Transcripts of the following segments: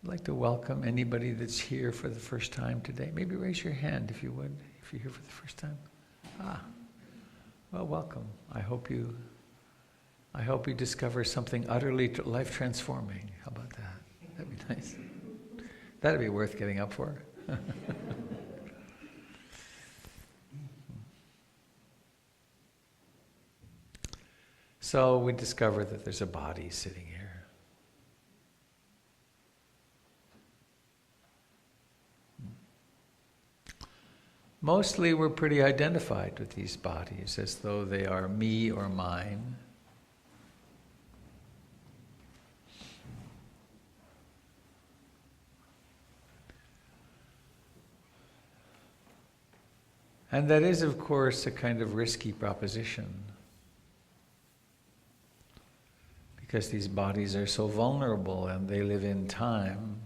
I'd like to welcome anybody that's here for the first time today. Maybe raise your hand if you would, if you're here for the first time. Well, welcome. I hope you discover something utterly life transforming. How about that? That'd be nice. That'd be worth getting up for. So we discover that there's a body sitting here. Mostly we're pretty identified with these bodies as though they are me or mine. And that is, of course, a kind of risky proposition, because these bodies are so vulnerable and they live in time.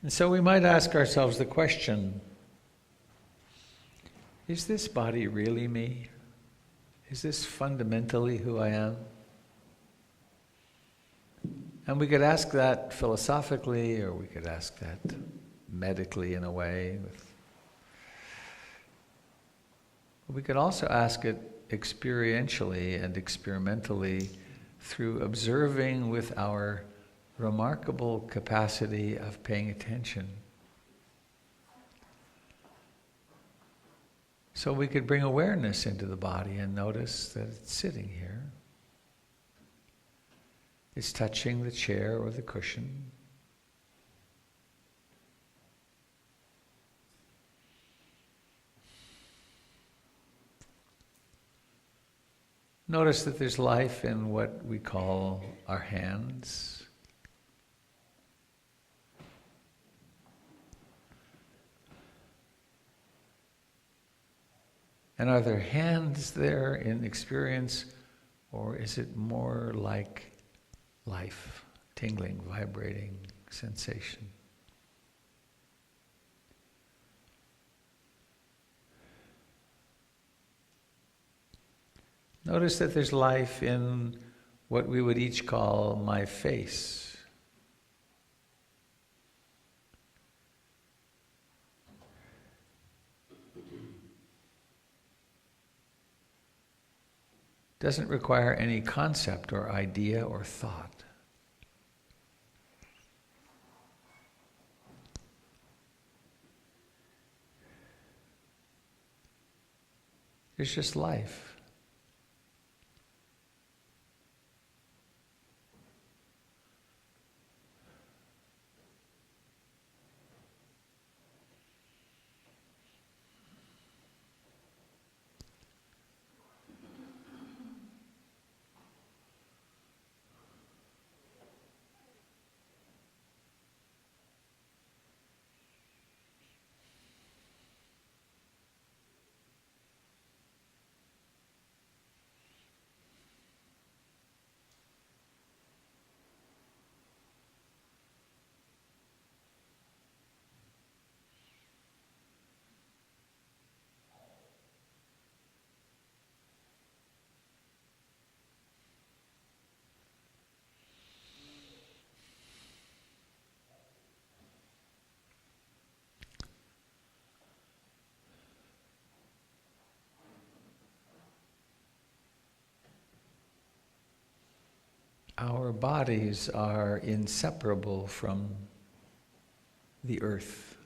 And so we might ask ourselves the question, is this body really me? Is this fundamentally who I am? And we could ask that philosophically, or we could ask that medically in a way. We could also ask it experientially and experimentally through observing with our remarkable capacity of paying attention. So we could bring awareness into the body and notice that it's sitting here. It's touching the chair or the cushion. Notice that there's life in what we call our hands. And are there hands there in experience, or is it more like life, tingling, vibrating sensation? Notice that there's life in what we would each call my face. Doesn't require any concept or idea or thought. There's just life. Our bodies are inseparable from the earth.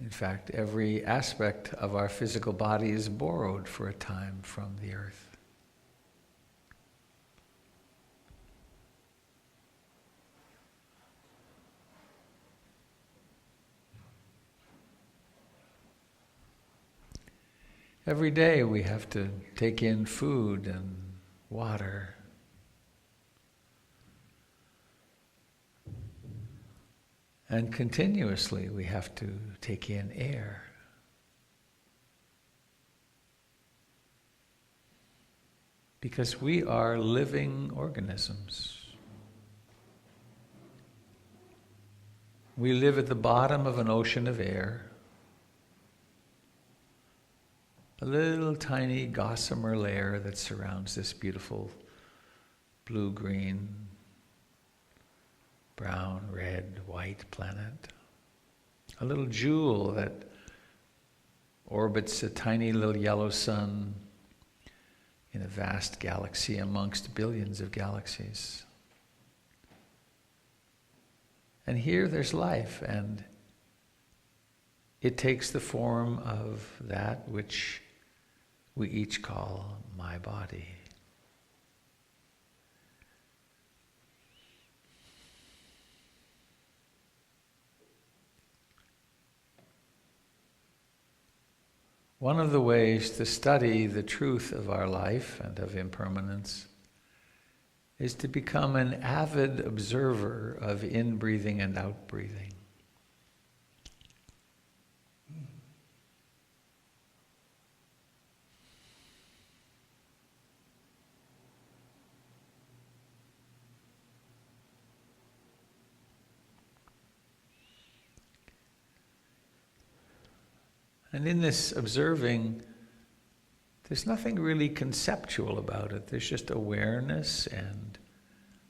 In fact, every aspect of our physical body is borrowed for a time from the earth. Every day we have to take in food and water. And continuously we have to take in air. Because we are living organisms. We live at the bottom of an ocean of air. a little tiny gossamer layer that surrounds this beautiful blue-green, brown, red, white planet. A little jewel that orbits a tiny little yellow sun in a vast galaxy amongst billions of galaxies. And here there's life, and it takes the form of that which we each call my body. One of the ways to study the truth of our life and of impermanence is to become an avid observer of in-breathing and out-breathing. And in this observing, there's nothing really conceptual about it. There's just awareness and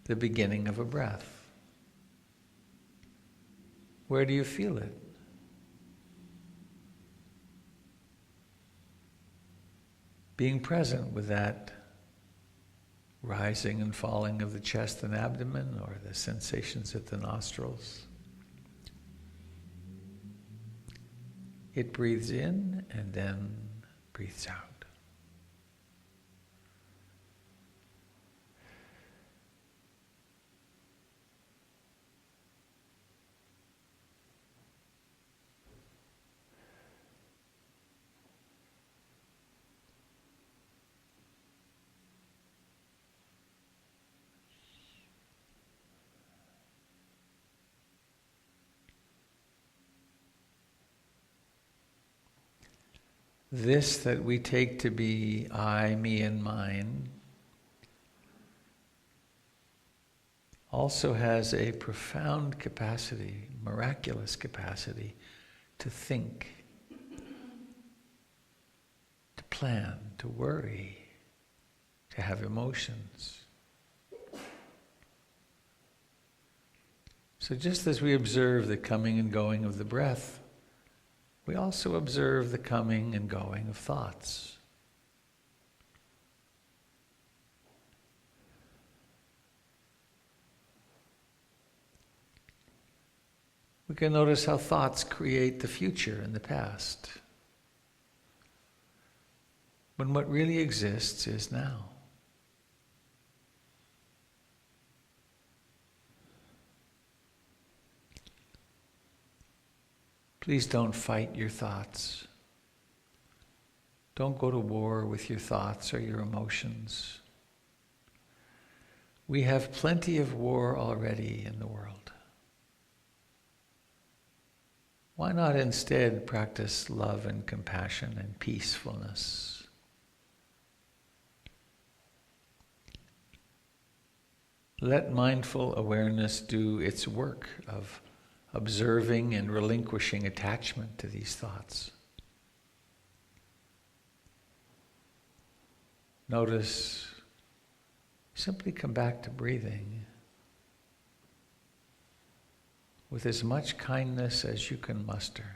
the beginning of a breath. Where do you feel it? Being present with that rising and falling of the chest and abdomen, or the sensations at the nostrils. It breathes in and then breathes out. This that we take to be I, me, and mine also has a profound capacity, miraculous capacity, to think, to plan, to worry, to have emotions. So just as we observe the coming and going of the breath, we also observe the coming and going of thoughts. We can notice how thoughts create the future and the past, when what really exists is now. Please don't fight your thoughts. Don't go to war with your thoughts or your emotions. We have plenty of war already in the world. Why not instead practice love and compassion and peacefulness? Let mindful awareness do its work of observing and relinquishing attachment to these thoughts. Notice, simply come back to breathing with as much kindness as you can muster.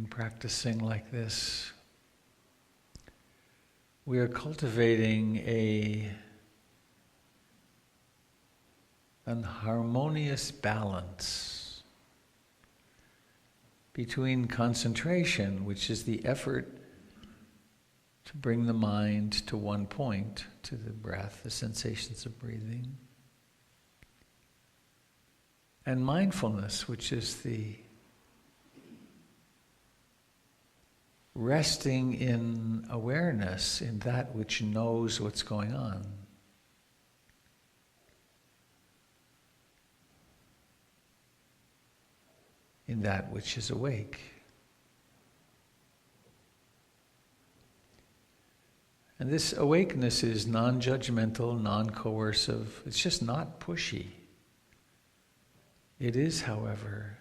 in practicing like this, we are cultivating an harmonious balance between concentration, which is the effort to bring the mind to one point, to the breath, the sensations of breathing, and mindfulness, which is the resting in awareness, in that which knows what's going on. In that which is awake. And this awakeness is non-judgmental, non-coercive. It's just not pushy. It is, however,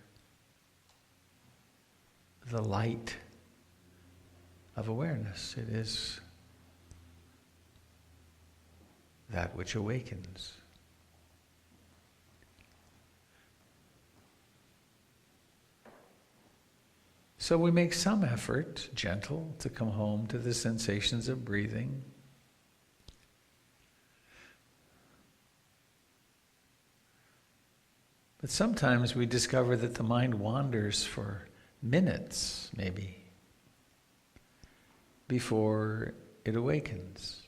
the light of awareness. It is that which awakens. So we make some effort, gentle, to come home to the sensations of breathing. But sometimes we discover that the mind wanders for minutes, maybe, before it awakens.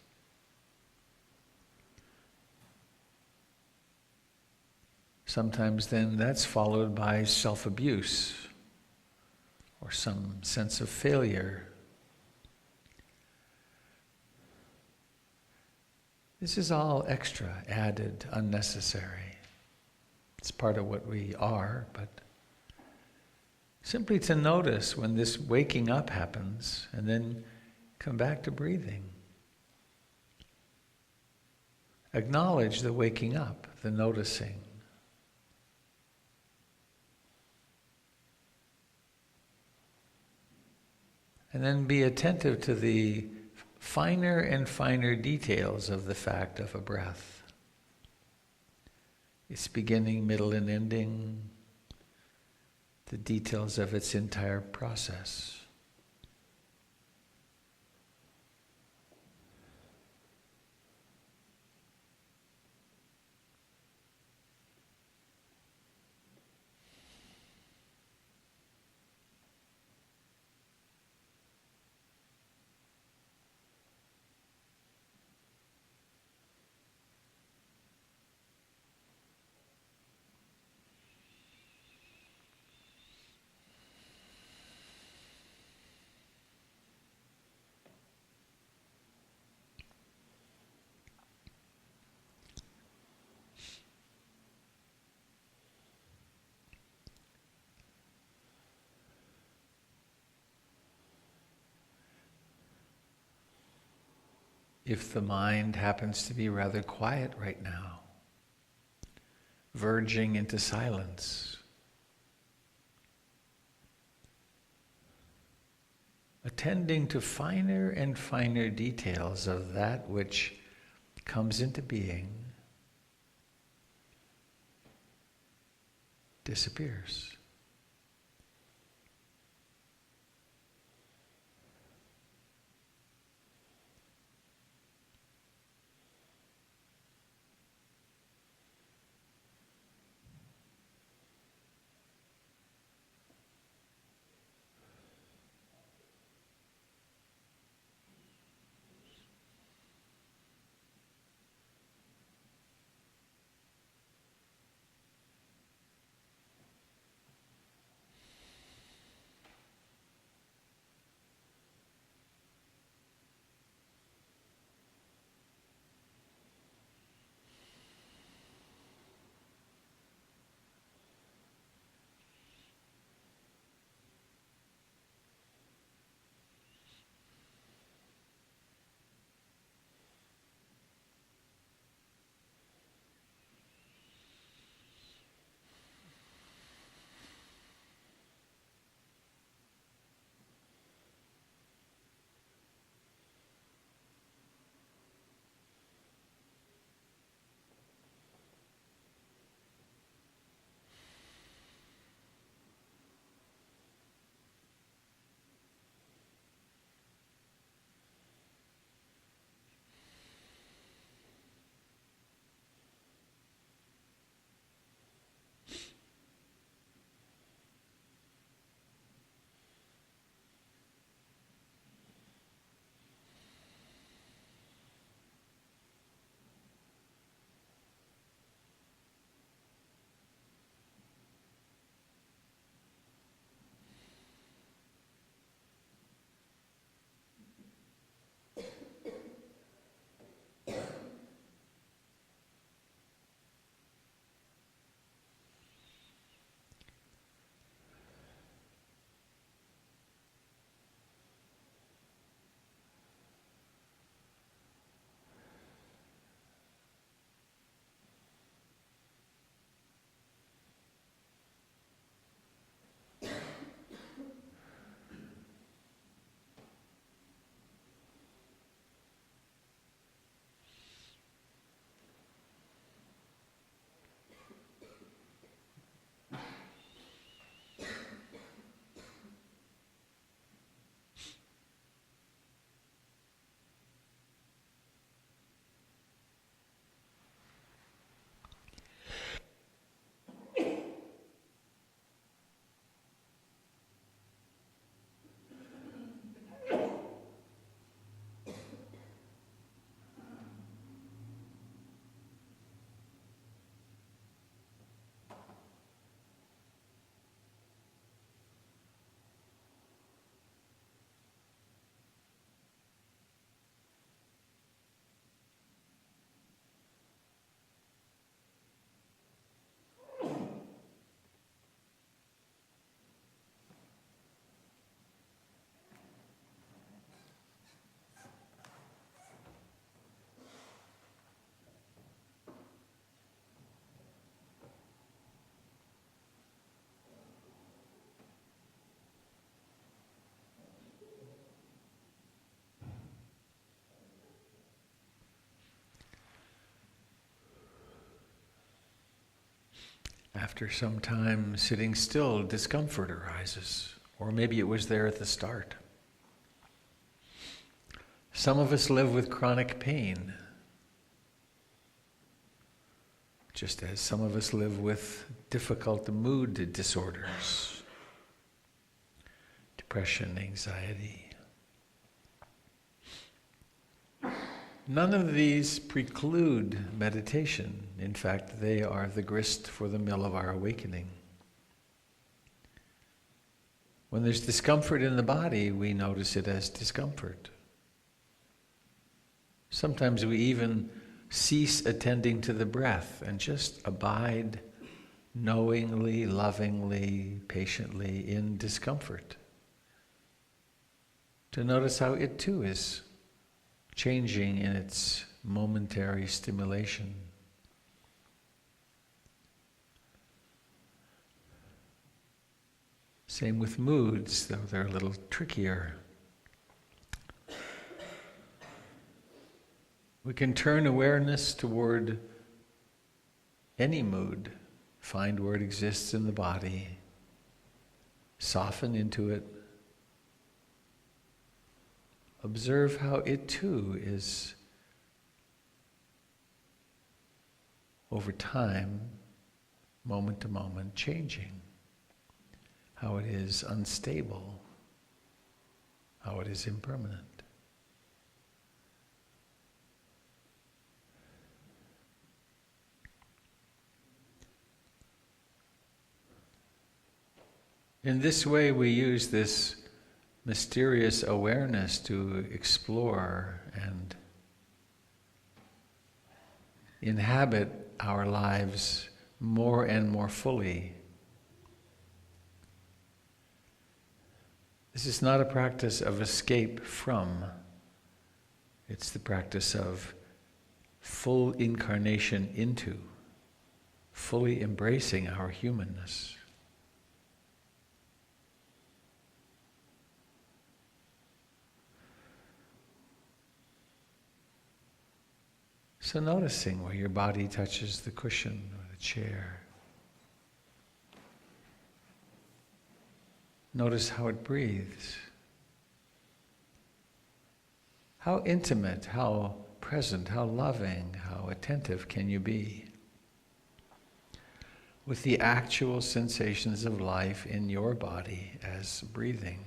Sometimes then that's followed by self-abuse or some sense of failure. This is all extra, added, unnecessary. It's part of what we are, but simply to notice when this waking up happens and then come back to breathing. Acknowledge the waking up, the noticing. And then be attentive to the finer and finer details of the fact of a breath. Its beginning, middle, and ending, the details of its entire process. If the mind happens to be rather quiet right now, verging into silence, attending to finer and finer details of that which comes into being, disappears. After some time sitting still, discomfort arises, or maybe it was there at the start. Some of us live with chronic pain, just as some of us live with difficult mood disorders, depression, anxiety. None of these preclude meditation. In fact, they are the grist for the mill of our awakening. When there's discomfort in the body, we notice it as discomfort. Sometimes we even cease attending to the breath and just abide knowingly, lovingly, patiently in discomfort. To notice how it too is changing in its momentary stimulation. Same with moods, though they're a little trickier. We can turn awareness toward any mood, find where it exists in the body, soften into it, observe how it too is, over time, moment to moment, changing, how it is unstable, how it is impermanent. In this way, we use this mysterious awareness to explore and inhabit our lives more and more fully. This is not a practice of escape from. It's the practice of full incarnation into, fully embracing our humanness. So noticing where your body touches the cushion or the chair. Notice how it breathes. How intimate, how present, how loving, how attentive can you be with the actual sensations of life in your body as breathing?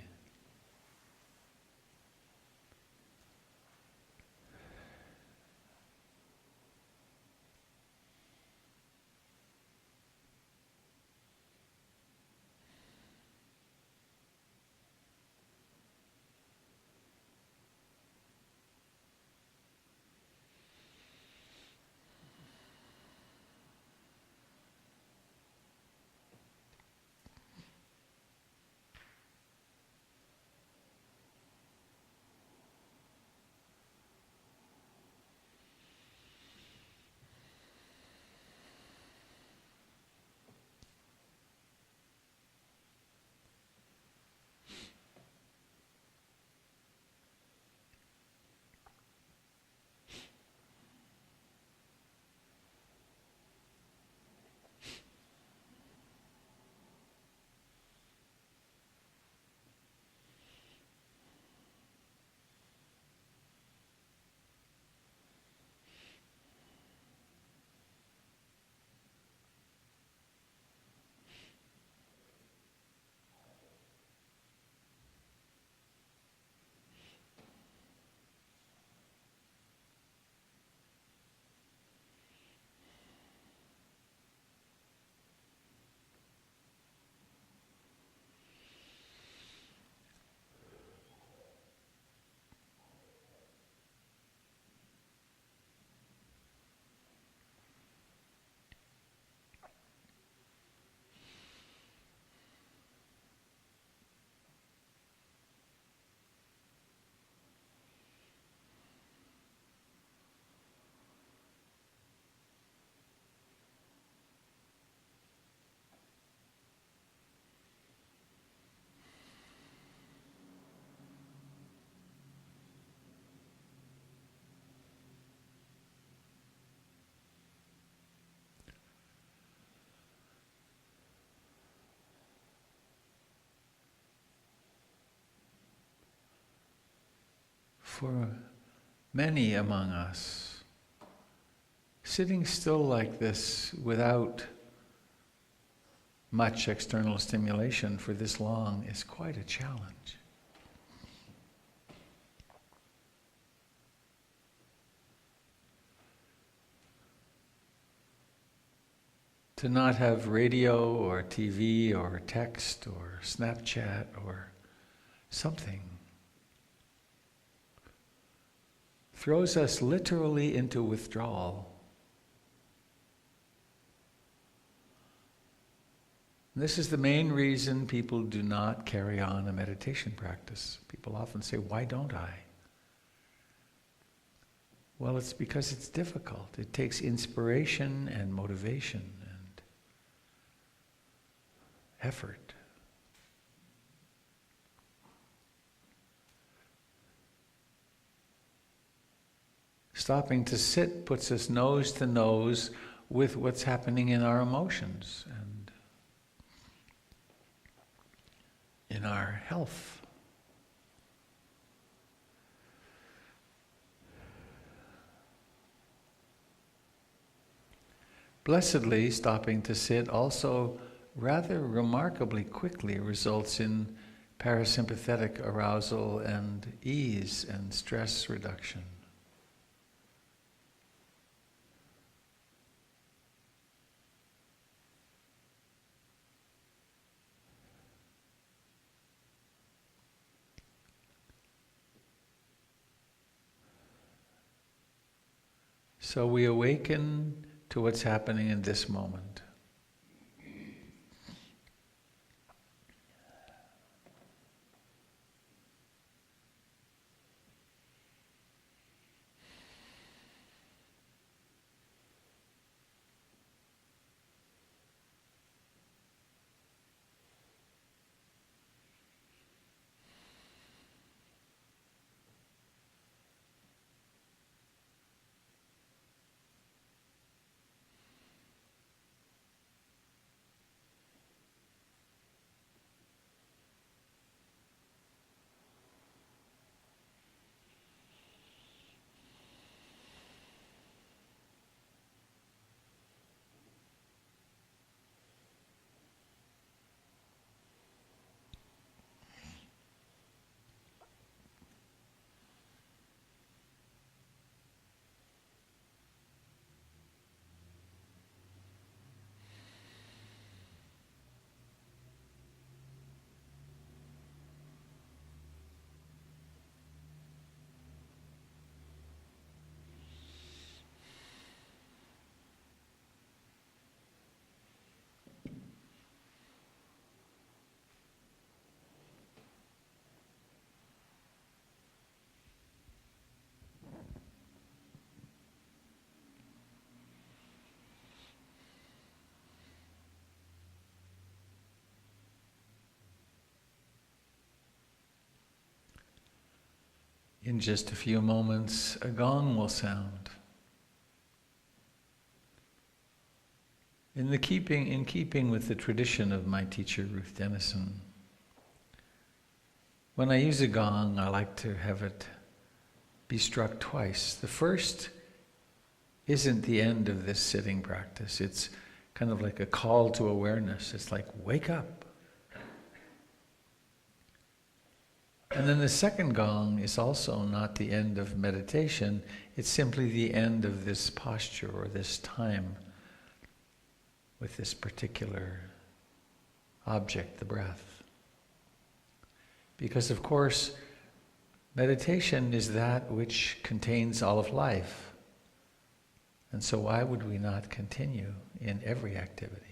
for many among us, sitting still like this without much external stimulation for this long is quite a challenge. To not have radio or TV or text or Snapchat or something throws us literally into withdrawal. This is the main reason people do not carry on a meditation practice. People often say, "Why don't I?" Well, it's because it's difficult. It takes inspiration and motivation and effort. Stopping to sit puts us nose to nose with what's happening in our emotions and in our health. Blessedly, stopping to sit also rather remarkably quickly results in parasympathetic arousal and ease and stress reduction. So we awaken to what's happening in this moment. In just a few moments, a gong will sound. In keeping with the tradition of my teacher, Ruth Denison, when I use a gong, I like to have it be struck twice. The first isn't the end of this sitting practice. It's kind of like a call to awareness. It's like, wake up. And then the second gong is also not the end of meditation. It's simply the end of this posture or this time with this particular object, the breath. Because of course, meditation is that which contains all of life. And so why would we not continue in every activity?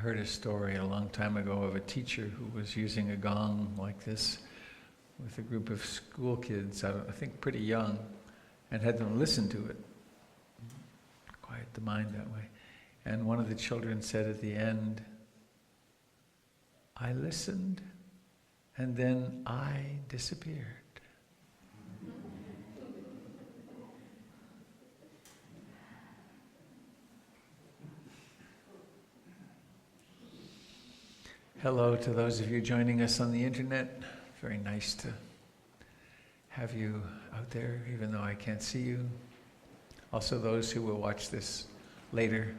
heard a story a long time ago of a teacher who was using a gong like this with a group of school kids, I think pretty young, and had them listen to it. Quiet the mind that way. And one of the children said at the end, "I listened, and then I disappeared." Hello to those of you joining us on the internet. Very nice to have you out there, even though I can't see you. Also those who will watch this later.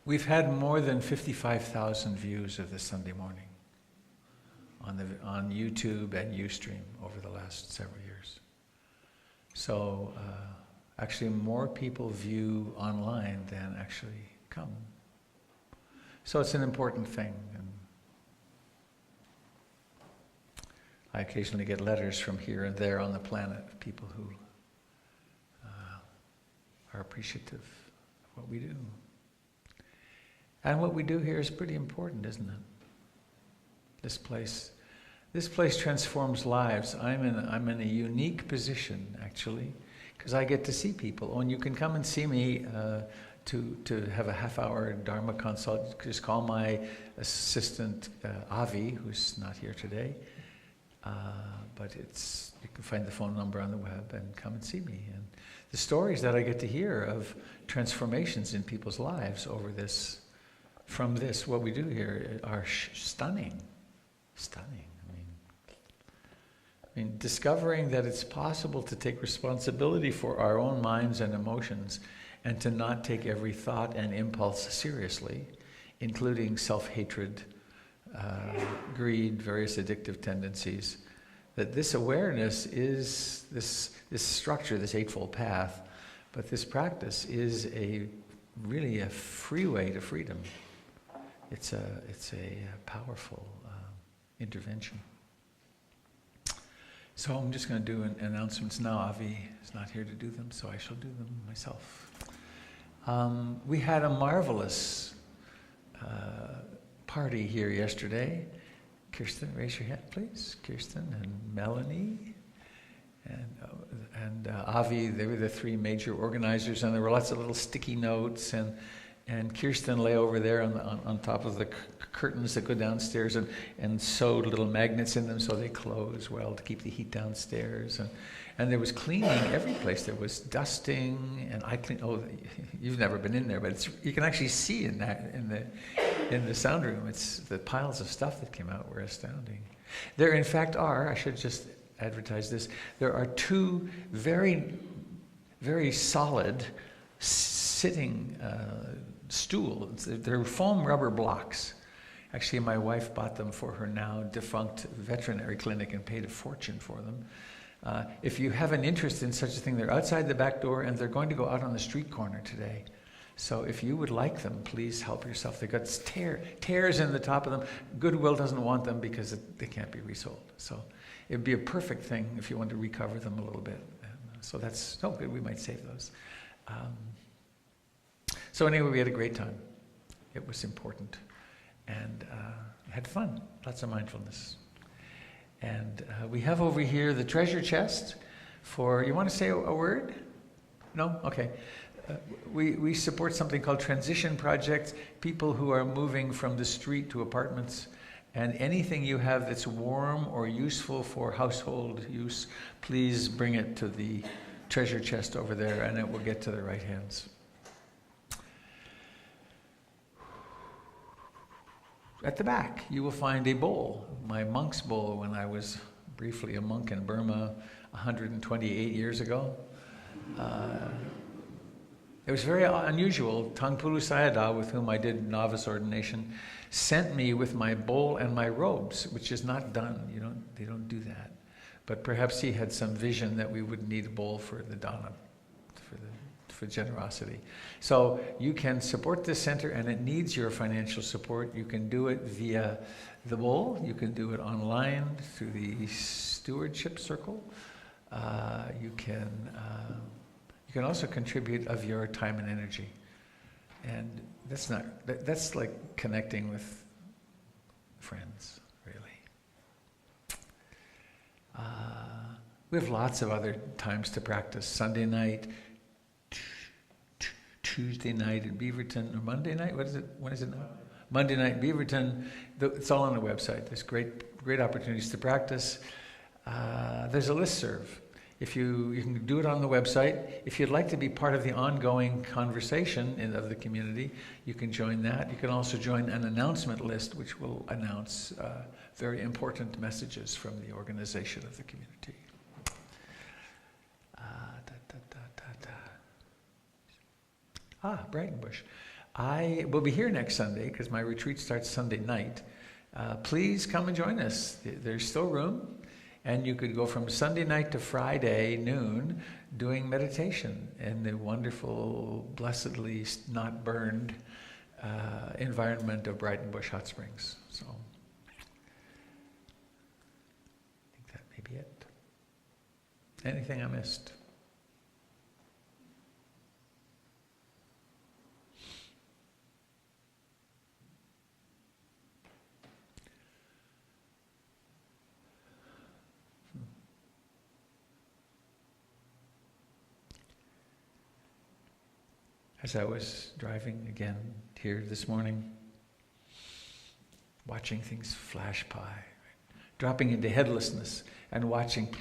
We've had more than 55,000 views of this Sunday morning on YouTube and Ustream over the last several years. So actually more people view online than actually come. So it's an important thing. And I occasionally get letters from here and there on the planet of people who are appreciative of what we do. And what we do here is pretty important, isn't it? This place transforms lives. I'm in a unique position, actually, because I get to see people. Oh, and you can come and see me to have a half-hour Dharma consult. Just call my assistant, Avi, who's not here today. But you can find the phone number on the web and come and see me. And the stories that I get to hear of transformations in people's lives over this, from this, what we do here, are stunning. Stunning. I mean, discovering that it's possible to take responsibility for our own minds and emotions and to not take every thought and impulse seriously, including self-hatred, greed, various addictive tendencies, that this awareness is this structure, this Eightfold Path, but this practice is really a freeway to freedom. It's a powerful intervention. So I'm just going to do announcements now. Avi is not here to do them, so I shall do them myself. We had a marvelous party here yesterday. Kirsten, raise your hand, please. Kirsten and Melanie and Avi, they were the three major organizers, and there were lots of little sticky notes, and Kirsten lay over there on top of the curtains that go downstairs and sewed little magnets in them so they close well to keep the heat downstairs. And there was cleaning every place. There was dusting, and I cleaned. Oh, you've never been in there, but you can actually see in the sound room. It's the piles of stuff that came out were astounding. There, in fact, I should just advertise this. There are two very, very solid sitting stools. They're foam rubber blocks. Actually, my wife bought them for her now defunct veterinary clinic and paid a fortune for them. If you have an interest in such a thing, they're outside the back door, and they're going to go out on the street corner today. So if you would like them, please help yourself. They've got tears in the top of them. Goodwill doesn't want them because they can't be resold. So it would be a perfect thing if you want to recover them a little bit. So that's good. We might save those. So anyway, we had a great time. It was important. And had fun. Lots of mindfulness. And we have over here the treasure chest for, you want to say a word? No? Okay. We support something called transition projects, people who are moving from the street to apartments. And anything you have that's warm or useful for household use, please bring it to the treasure chest over there, and it will get to the right hands. At the back, you will find a bowl, my monk's bowl when I was briefly a monk in Burma 128 years ago. It was very unusual. Tangpulu Sayadaw, with whom I did novice ordination, sent me with my bowl and my robes, which is not done. They don't do that. But perhaps he had some vision that we would need a bowl for the dana, for generosity. So you can support this center, and it needs your financial support. You can do it via the bowl. You can do it online through the stewardship circle. You can also contribute of your time and energy. And that's like connecting with friends, really. We have lots of other times to practice. Sunday night, Tuesday night at Beaverton, or Monday night, what is it? When is it now? Monday night, Beaverton. It's all on the website. There's great opportunities to practice. There's a listserv. You can do it on the website. If you'd like to be part of the ongoing conversation of the community, you can join that. You can also join an announcement list, which will announce very important messages from the organization of the community. Brightonbush. I will be here next Sunday because my retreat starts Sunday night. Please come and join us. There's still room. And you could go from Sunday night to Friday noon doing meditation in the wonderful, blessedly not burned environment of Brightonbush Hot Springs. So I think that may be it. Anything I missed? As I was driving again here this morning, watching things flash by, dropping into headlessness and watching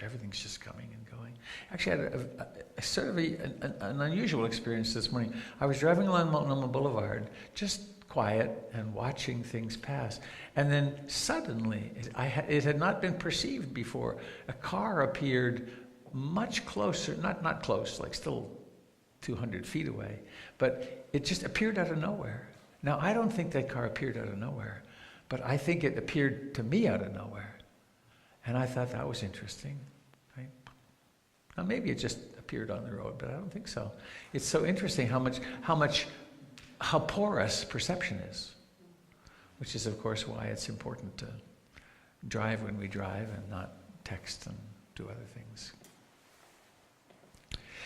everything's just coming and going. Actually, I had a sort of an unusual experience this morning. I was driving along Multnomah Boulevard, just quiet and watching things pass. And then suddenly, it had not been perceived before, a car appeared much closer, not close, like still 200 feet away, but it just appeared out of nowhere. Now, I don't think that car appeared out of nowhere, but I think it appeared to me out of nowhere. And I thought that was interesting. Right? Now, maybe it just appeared on the road, but I don't think so. It's so interesting how porous perception is, which is, of course, why it's important to drive when we drive and not text and do other things.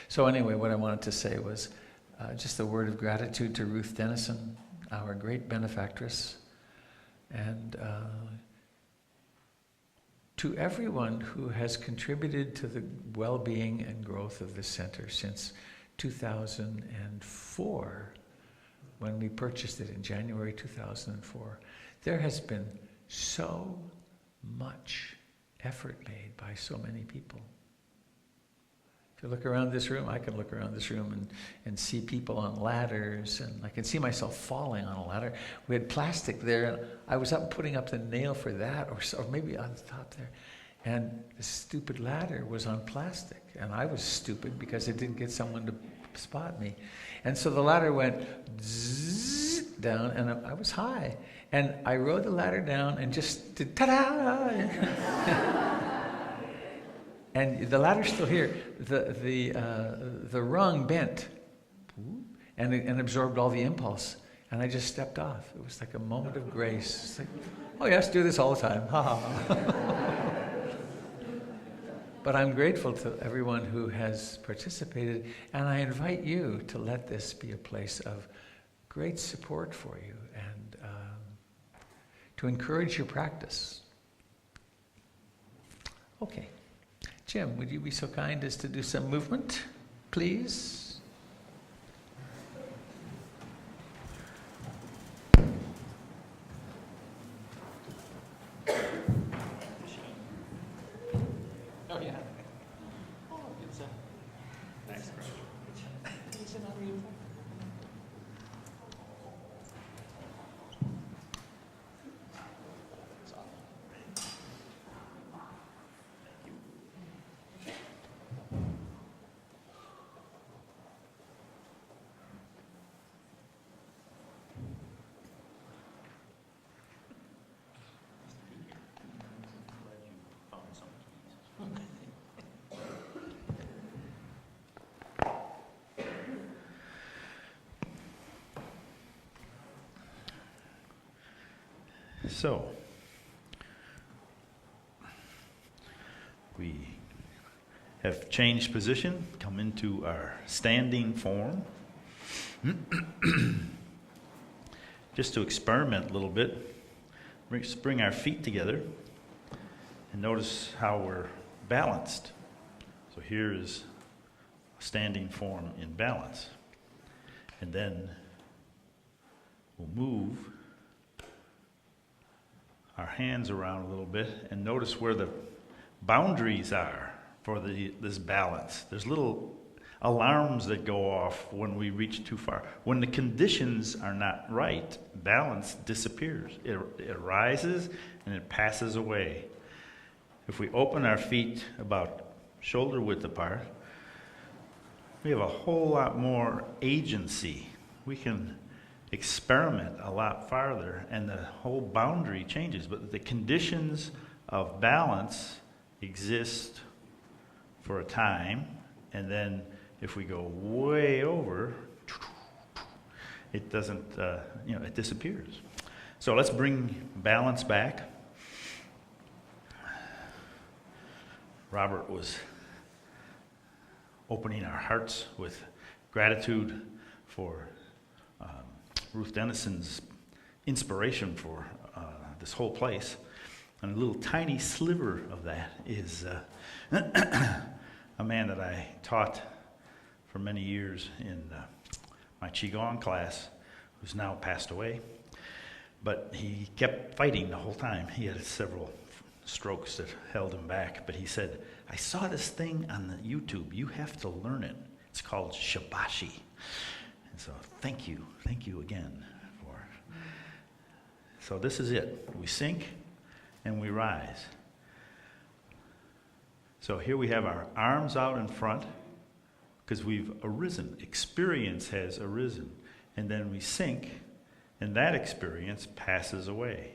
So anyway, what I wanted to say was just a word of gratitude to Ruth Dennison, our great benefactress, and to everyone who has contributed to the well-being and growth of this center since 2004, when we purchased it in January 2004. There has been so much effort made by so many people. If you look around this room, I can look around this room and see people on ladders, and I can see myself falling on a ladder. We had plastic there, and I was up putting up the nail for that, or maybe on the top there. And the stupid ladder was on plastic, and I was stupid because I didn't get someone to spot me. And so the ladder went zzz down, and I was high. And I rode the ladder down and just did ta-da! And the ladder's still here. The rung bent and absorbed all the impulse. And I just stepped off. It was like a moment of grace. It's like, oh yes, do this all the time. Ha ha. But I'm grateful to everyone who has participated, and I invite you to let this be a place of great support for you and to encourage your practice. Okay. Jim, would you be so kind as to do some movement, please? Oh, yeah. Oh, it's a nice approach. Is it not beautiful? So, we have changed position, come into our standing form. Just to experiment a little bit, bring our feet together and notice how we're balanced. So here is a standing form in balance. And then we'll move our hands around a little bit and notice where the boundaries are for this balance. There's little alarms that go off when we reach too far. When the conditions are not right, balance disappears. It arises and it passes away. If we open our feet about shoulder width apart, we have a whole lot more agency. We can experiment a lot farther and the whole boundary changes. But the conditions of balance exist for a time, and then if we go way over, it doesn't, it disappears. So let's bring balance back. Robert was opening our hearts with gratitude for Ruth Dennison's inspiration for this whole place. And a little tiny sliver of that is a man that I taught for many years in my Qigong class, who's now passed away. But he kept fighting the whole time. He had several strokes that held him back. But he said, I saw this thing on the YouTube. You have to learn it. It's called Shibashi. And so thank you again for it. So this is it. We sink and we rise. So here we have our arms out in front because we've arisen. Experience has arisen. And then we sink, and that experience passes away.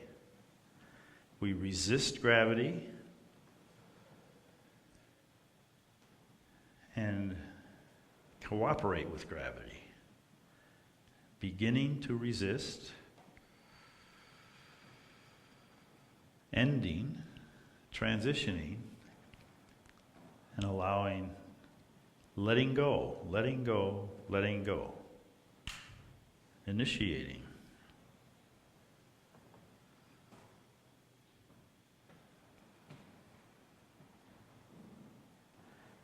We resist gravity and cooperate with gravity. Beginning to resist, ending, transitioning, and allowing, letting go, letting go, letting go. Initiating.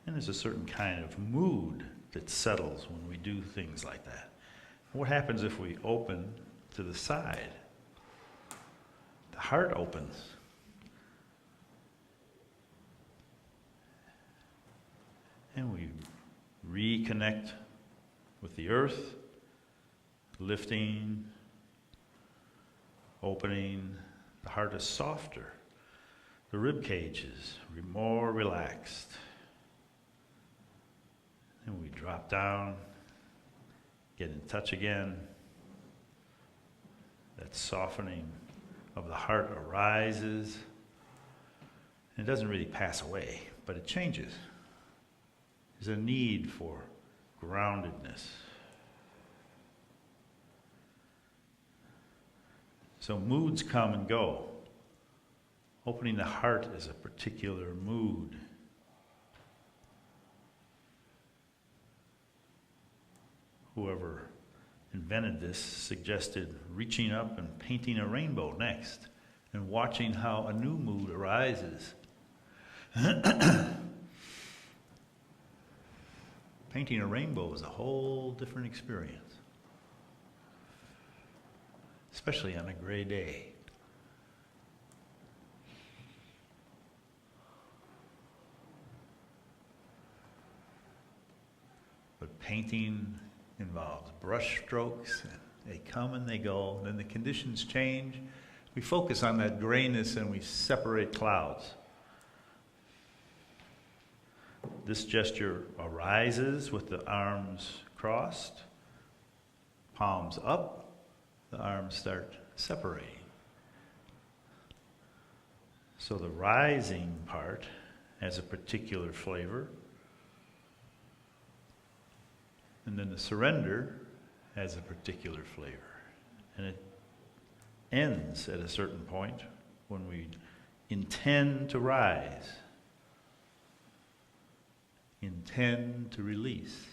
And there's a certain kind of mood that settles when we do things like that. What happens if we open to the side? The heart opens. And we reconnect with the earth, lifting, opening. The heart is softer. The rib cage is more relaxed. And we drop down, get in touch again. That softening of the heart arises. And it doesn't really pass away, but it changes. There's a need for groundedness. So moods come and go. Opening the heart is a particular mood. Whoever invented this suggested reaching up and painting a rainbow next and watching how a new mood arises. Painting a rainbow is a whole different experience, especially on a gray day. But painting involves brush strokes, and they come and they go, and then the conditions change. We focus on that grayness and we separate clouds. This gesture arises with the arms crossed, palms up, the arms start separating. So the rising part has a particular flavor, and then the surrender has a particular flavor. And it ends at a certain point when we intend to rise, intend to release.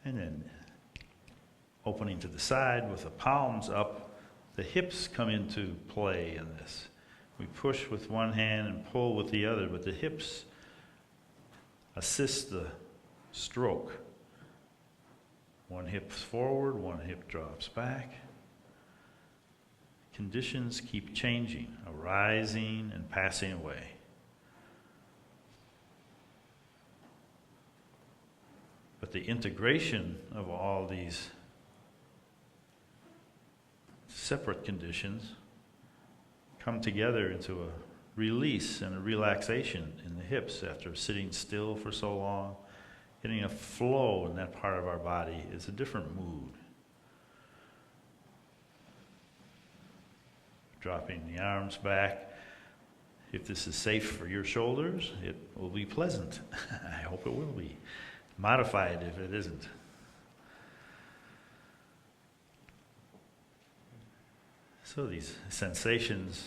And then opening to the side with the palms up, the hips come into play in this. We push with one hand and pull with the other, but the hips assist the stroke. One hip forward, one hip drops back. Conditions keep changing, arising and passing away. But the integration of all these separate conditions come together into a release and a relaxation in the hips after sitting still for so long. Getting a flow in that part of our body is a different mood. Dropping the arms back. If this is safe for your shoulders, it will be pleasant. I hope it will be. Modify it if it isn't. So these sensations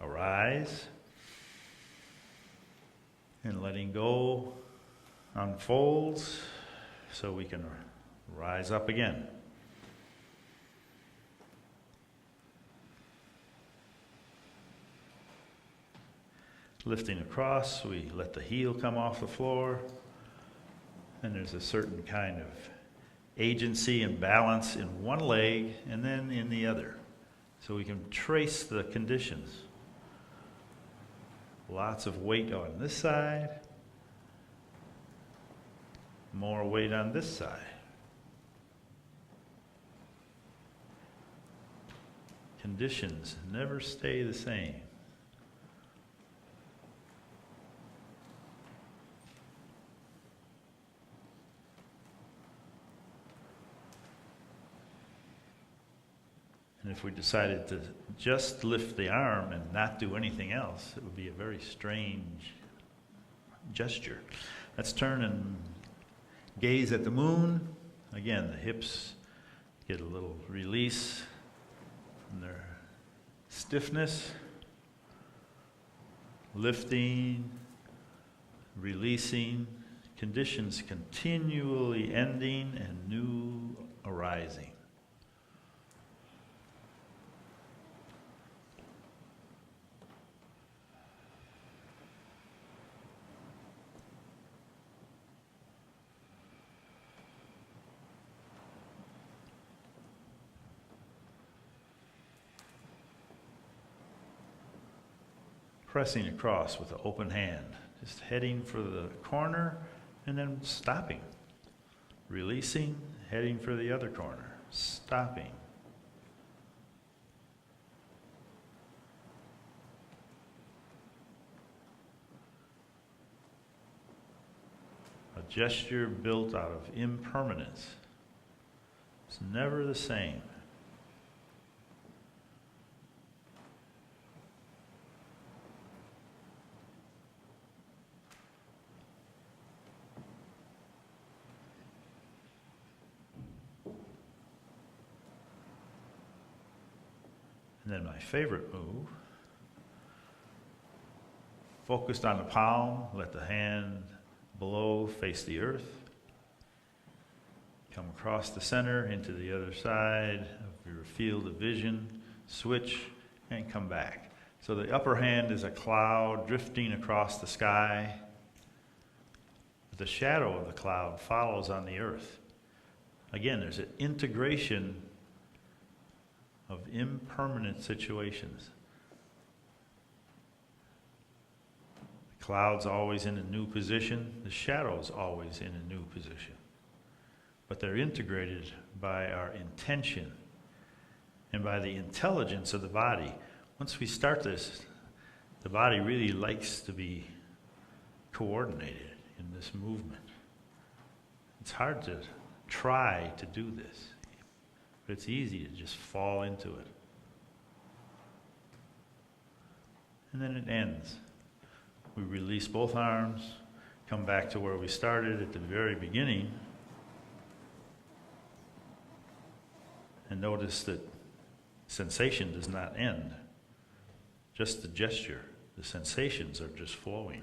arise, and letting go unfolds so we can rise up again. Lifting across, we let the heel come off the floor, and there's a certain kind of agency and balance in one leg and then in the other. So we can trace the conditions. Lots of weight on this side, more weight on this side. Conditions never stay the same. And if we decided to just lift the arm and not do anything else, it would be a very strange gesture. Let's turn and gaze at the moon. Again, the hips get a little release from their stiffness. Lifting, releasing, conditions continually ending and new arising. Pressing across with an open hand, just heading for the corner and then stopping. Releasing, heading for the other corner, stopping. A gesture built out of impermanence. It's never the same. And then my favorite move, focused on the palm, let the hand below face the earth. Come across the center into the other side of your field of vision, switch, and come back. So the upper hand is a cloud drifting across the sky. The shadow of the cloud follows on the earth. Again, there's an integration of impermanent situations. The cloud's always in a new position. The shadow's always in a new position. But they're integrated by our intention and by the intelligence of the body. Once we start this, the body really likes to be coordinated in this movement. It's hard to try to do this. But it's easy to just fall into it. And then it ends. We release both arms, come back to where we started at the very beginning, and notice that sensation does not end. Just the gesture. The sensations are just flowing.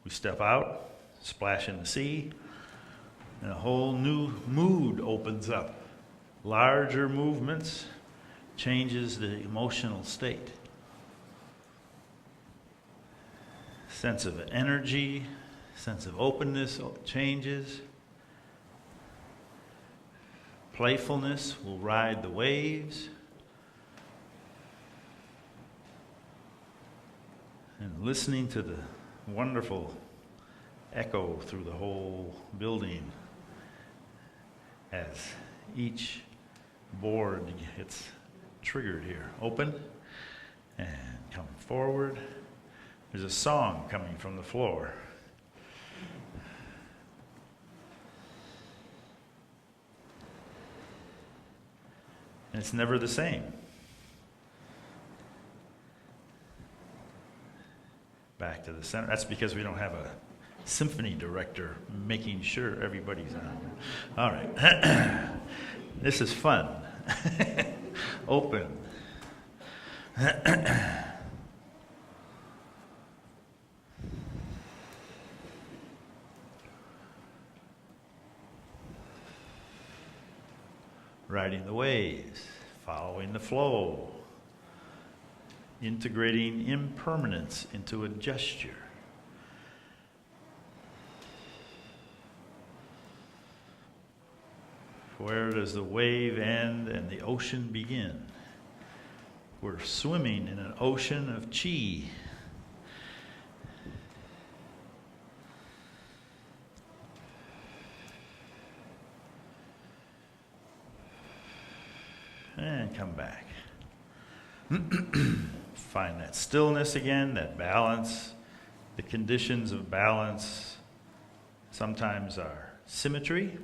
We step out, splash in the sea, And a whole new mood opens up. Larger movements changes the emotional state. Sense of energy, sense of openness changes. Playfulness will ride the waves. And listening to the wonderful echo through the whole building as each board gets triggered here. Open and come forward. There's a song coming from the floor. And it's never the same. Back to the center. That's because we don't have a symphony director making sure everybody's on. All right. This is fun. Open. Riding the waves, following the flow, integrating impermanence into a gesture. Where does the wave end and the ocean begin? We're swimming in an ocean of chi. And come back. Find that stillness again, that balance. The conditions of balance sometimes are symmetry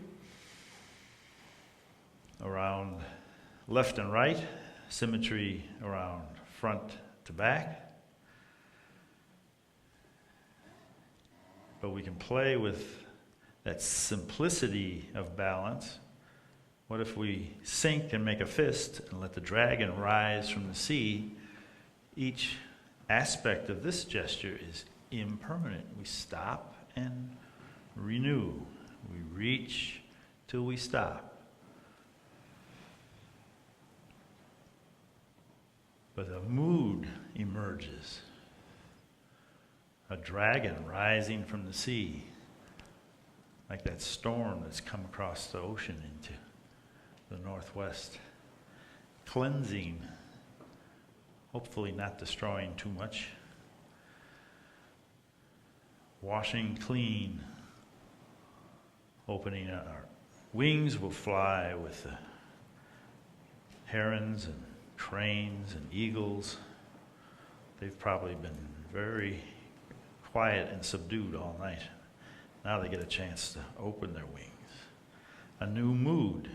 around left and right, symmetry around front to back. But we can play with that simplicity of balance. What if we sink and make a fist and let the dragon rise from the sea? Each aspect of this gesture is impermanent. We stop and renew. We reach till we stop. But a mood emerges. A dragon rising from the sea, like that storm that's come across the ocean into the northwest, cleansing, hopefully not destroying too much, washing clean, opening our wings will fly with the herons and cranes and eagles. They've probably been very quiet and subdued all night. Now they get a chance to open their wings. A new mood.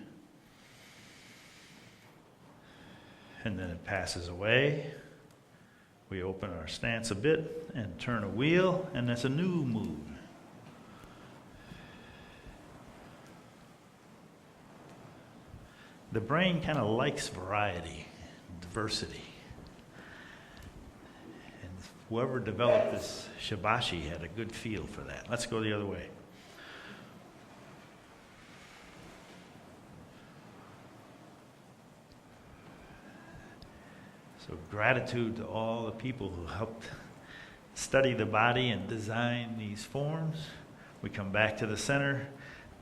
And then it passes away. We open our stance a bit and turn a wheel, and that's a new mood. The brain kind of likes variety, diversity. And whoever developed this shibashi had a good feel for that. Let's go the other way. So gratitude to all the people who helped study the body and design these forms. We come back to the center,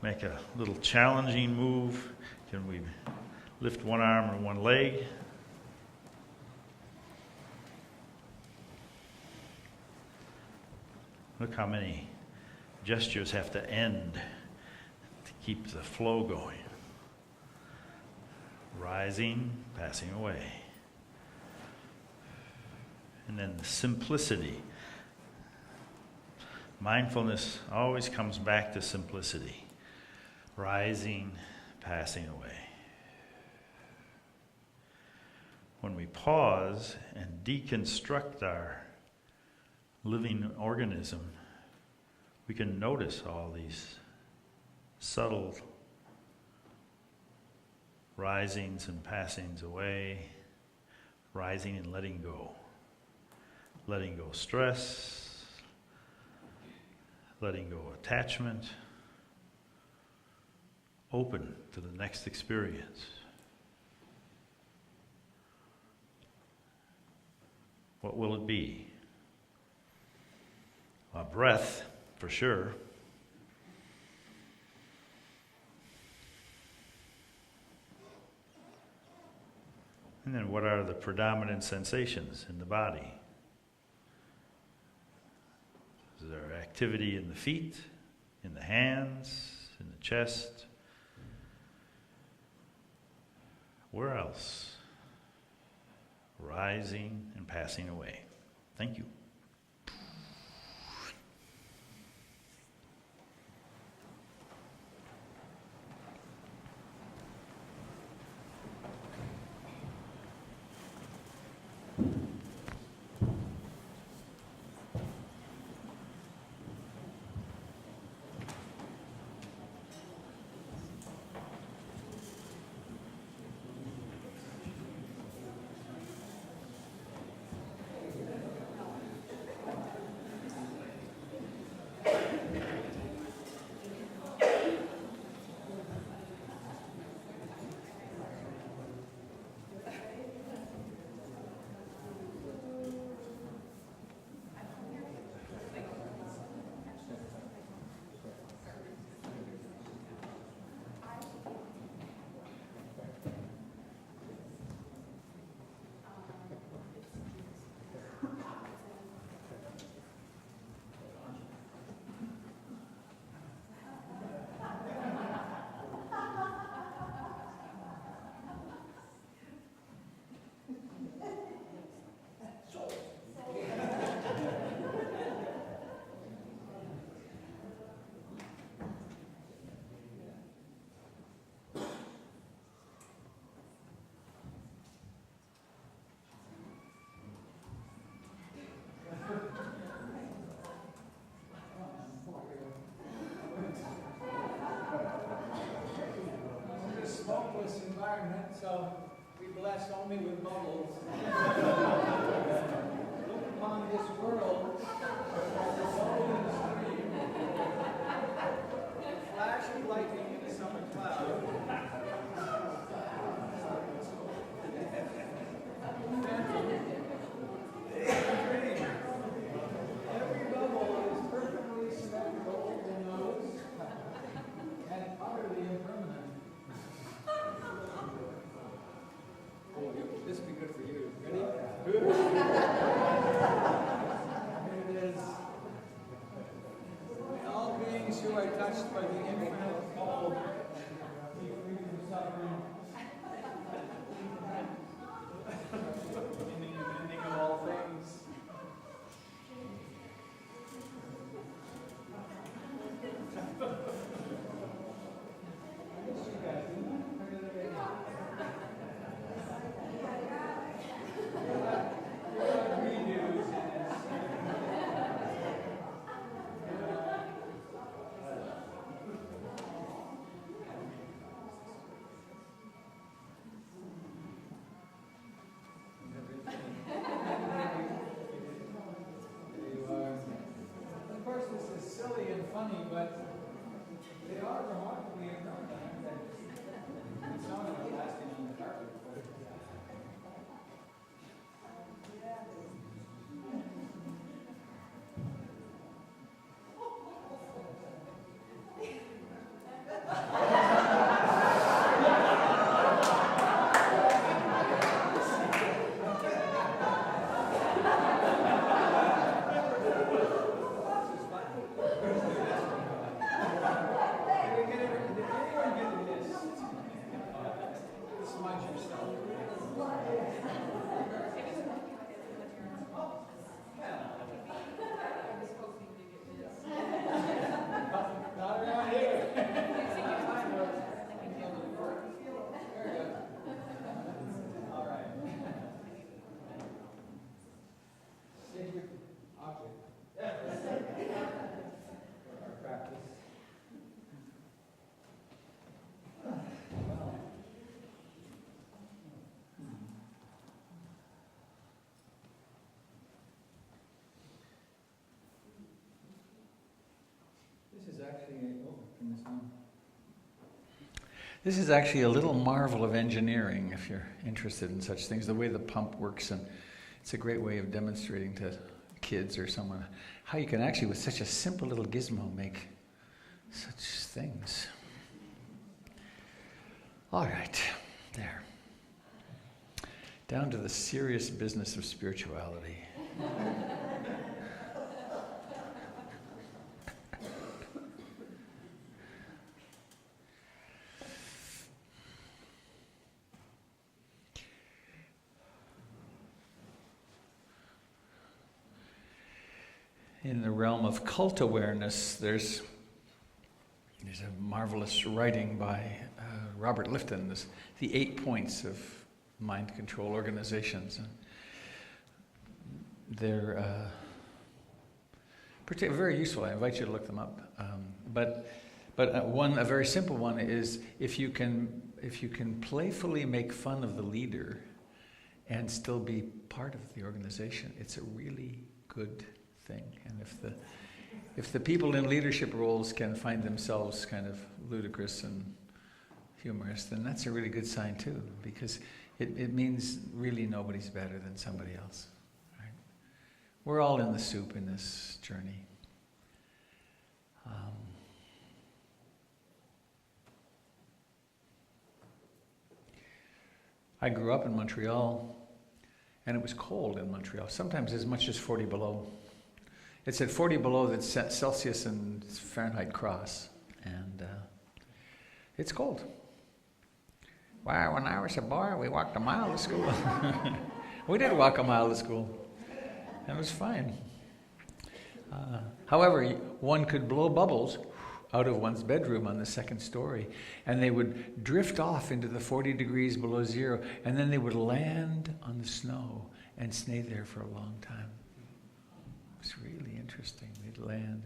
make a little challenging move. Can we lift one arm or one leg? Look how many gestures have to end to keep the flow going. Rising, passing away. And then the simplicity. Mindfulness always comes back to simplicity. Rising, passing away. When we pause and deconstruct our living organism, we can notice all these subtle risings and passings away, rising and letting go. Letting go stress, letting go attachment, open to the next experience. What will it be? A breath, for sure. And then what are the predominant sensations in the body? Is there activity in the feet, in the hands, in the chest? Where else? Rising and passing away. Thank you. Smokeless environment, so we bless only with bubbles. Look upon this world as a golden stream, a flash of lightning in a summer cloud. Every bubble is perfectly symmetrical in nose and utterly impermanent. This will be good for you. Ready? Good. Here it is. All beings who are touched by the infinite call be free from suffering. Beginning and ending of all things. I missed you guys, didn't I? Or did I get you? Of course, this is silly and funny, but they are remarkably impermanent, aren't they? It's not lasting on the carpet, but this is actually, oh, turn this on. This is actually a little marvel of engineering, if you're interested in such things, the way the pump works, and it's a great way of demonstrating to kids or someone how you can actually, with such a simple little gizmo, make such things. All right, there. Down to the serious business of spirituality. In the realm of cult awareness, there's a marvelous writing by Robert Lifton, The 8 Points of Mind Control Organizations. And they're very useful. I invite you to look them up. But a very simple one is if you can playfully make fun of the leader and still be part of the organization, it's a really good thing. And if the people in leadership roles can find themselves kind of ludicrous and humorous, then that's a really good sign too, because it means really nobody's better than somebody else. Right? We're all in the soup in this journey. I grew up in Montreal, and it was cold in Montreal, sometimes as much as 40 below. It's at 40 below that's Celsius and Fahrenheit cross, and it's cold. Well, when I was a boy, we walked a mile to school. We did walk a mile to school, and it was fine. However, one could blow bubbles out of one's bedroom on the second story, and they would drift off into the 40 degrees below zero, and then they would land on the snow and stay there for a long time. It's really interesting. They'd land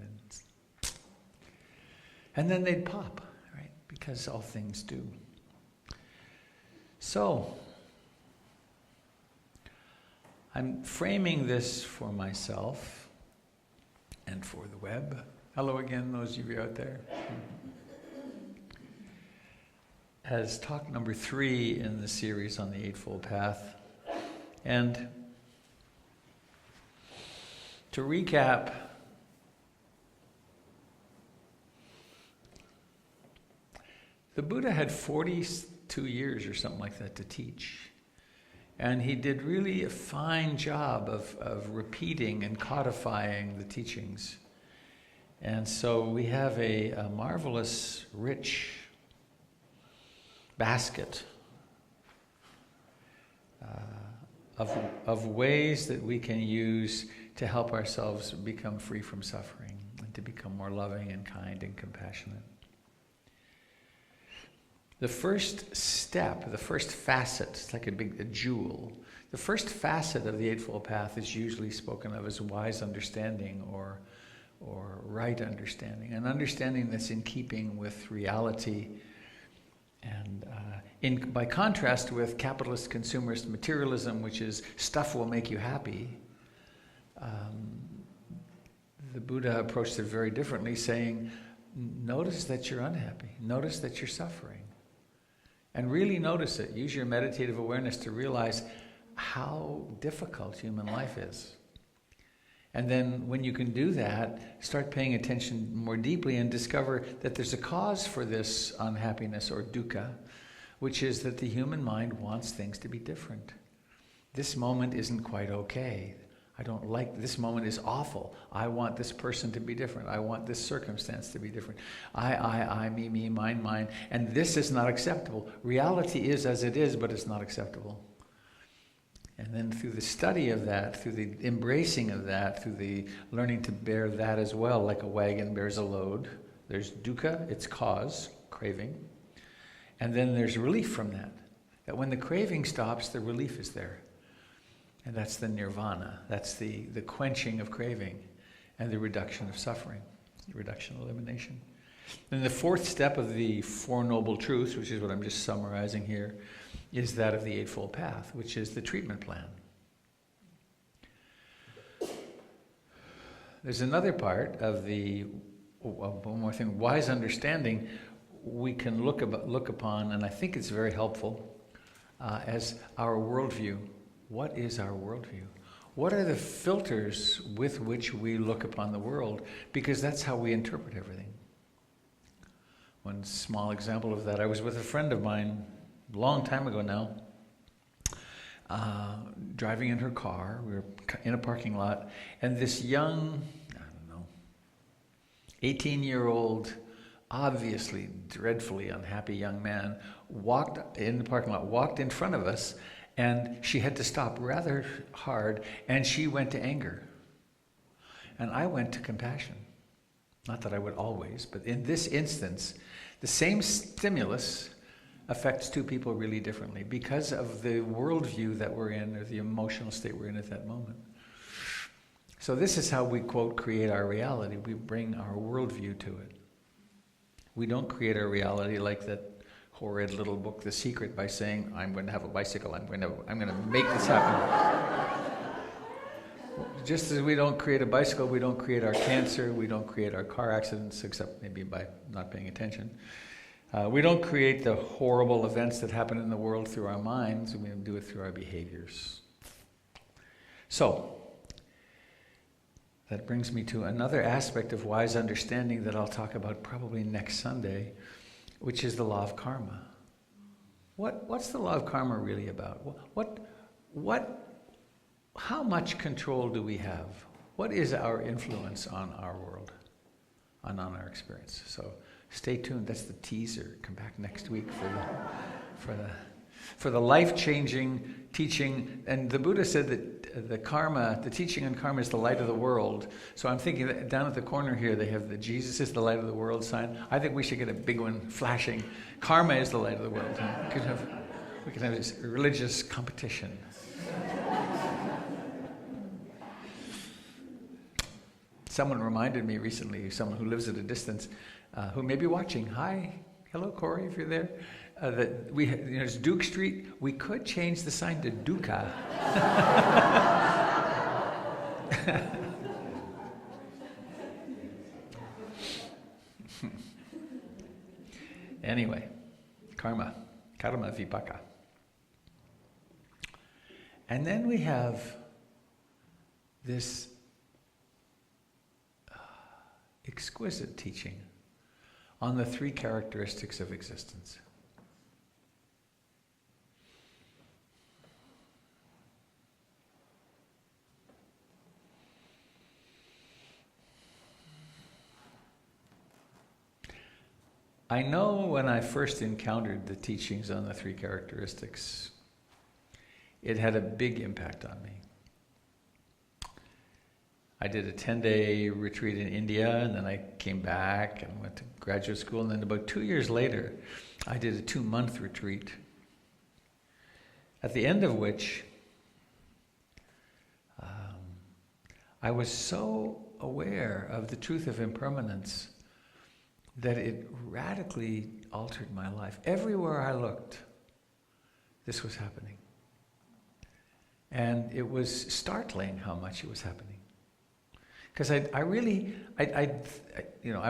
and then they'd pop, right? Because all things do. So, I'm framing this for myself and for the web. Hello again, those of you out there. As talk number 3 in the series on the Eightfold Path. And to recap, the Buddha had 42 years or something like that to teach. And he did really a fine job of repeating and codifying the teachings. And so we have a marvelous, rich basket of ways that we can use to help ourselves become free from suffering and to become more loving and kind and compassionate. The first step, the first facet, it's like a jewel. The first facet of the Eightfold Path is usually spoken of as wise understanding or right understanding, an understanding that's in keeping with reality, and by contrast with capitalist consumerist materialism, which is stuff will make you happy. The Buddha approached it very differently, saying, notice that you're unhappy, notice that you're suffering, and really notice it. Use your meditative awareness to realize how difficult human life is. And then when you can do that, start paying attention more deeply and discover that there's a cause for this unhappiness or dukkha, which is that the human mind wants things to be different. This moment isn't quite okay. I don't like, this moment is awful. I want this person to be different. I want this circumstance to be different. I, me, mine. And this is not acceptable. Reality is as it is, but it's not acceptable. And then through the study of that, through the embracing of that, through the learning to bear that as well, like a wagon bears a load, there's dukkha, its cause, craving. And then there's relief from that. That when the craving stops, the relief is there. And that's the nirvana. That's the quenching of craving and the reduction of suffering, the reduction, elimination. Then the fourth step of the Four Noble Truths, which is what I'm just summarizing here, is that of the Eightfold Path, which is the treatment plan. There's another part of one more thing, wise understanding, we can look upon, and I think it's very helpful, as our worldview. What is our worldview? What are the filters with which we look upon the world? Because that's how we interpret everything. One small example of that, I was with a friend of mine a long time ago now, driving in her car. We were in a parking lot, and this young, 18-year-old, obviously dreadfully unhappy young man walked in the parking lot, walked in front of us, and she had to stop rather hard, and she went to anger. And I went to compassion. Not that I would always, but in this instance, the same stimulus affects two people really differently because of the worldview that we're in, or the emotional state we're in at that moment. So this is how we, quote, create our reality. We bring our worldview to it. We don't create our reality like that horrid little book, The Secret, by saying, I'm going to have a bicycle, I'm going to make this happen. Just as we don't create a bicycle, we don't create our cancer, we don't create our car accidents, except maybe by not paying attention. We don't create the horrible events that happen in the world through our minds, we do it through our behaviors. So, that brings me to another aspect of wise understanding that I'll talk about probably next Sunday, which is the law of karma. What's the law of karma really about? How much control do we have? What is our influence on our world, on our experience? So stay tuned. That's the teaser. Come back next week for the life-changing teaching. And the Buddha said that the teaching on karma is the light of the world. So I'm thinking that down at the corner here they have the Jesus is the light of the world sign. I think we should get a big one flashing. Karma is the light of the world. We could have this religious competition. Someone reminded me recently, someone who lives at a distance, who may be watching. Hi, hello Corey, if you're there. That it's Duke Street. We could change the sign to Duca. Anyway, karma vipaka. And then we have this exquisite teaching on the three characteristics of existence. I know when I first encountered the teachings on the three characteristics, it had a big impact on me. I did a 10-day retreat in India, and then I came back and went to graduate school, and then about 2 years later, I did a 2-month retreat, at the end of which I was so aware of the truth of impermanence that it radically altered my life. Everywhere I looked, this was happening. And it was startling how much it was happening. Because I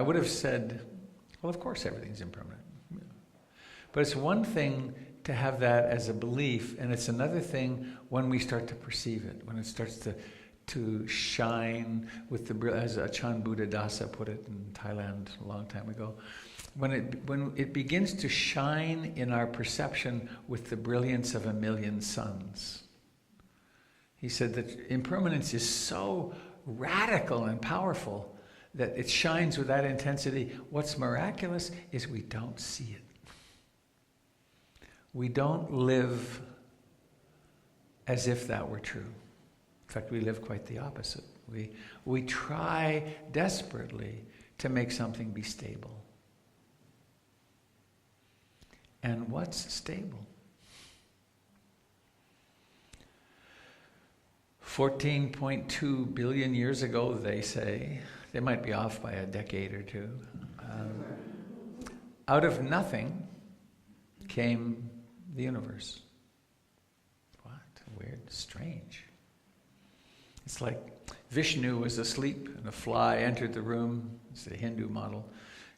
would have said, well, of course everything's impermanent. But it's one thing to have that as a belief, and it's another thing when we start to perceive it, when it starts to shine with the, as Achan Buddha Dasa put it in Thailand a long time ago, when it begins to shine in our perception with the brilliance of a million suns. He said that impermanence is so radical and powerful that it shines with that intensity. What's miraculous is we don't see it. We don't live as if that were true. In fact, we live quite the opposite. We try desperately to make something be stable. And what's stable? 14.2 billion years ago, they say, they might be off by a decade or two, out of nothing came the universe. What? Weird, strange. It's like Vishnu was asleep and a fly entered the room. It's the Hindu model.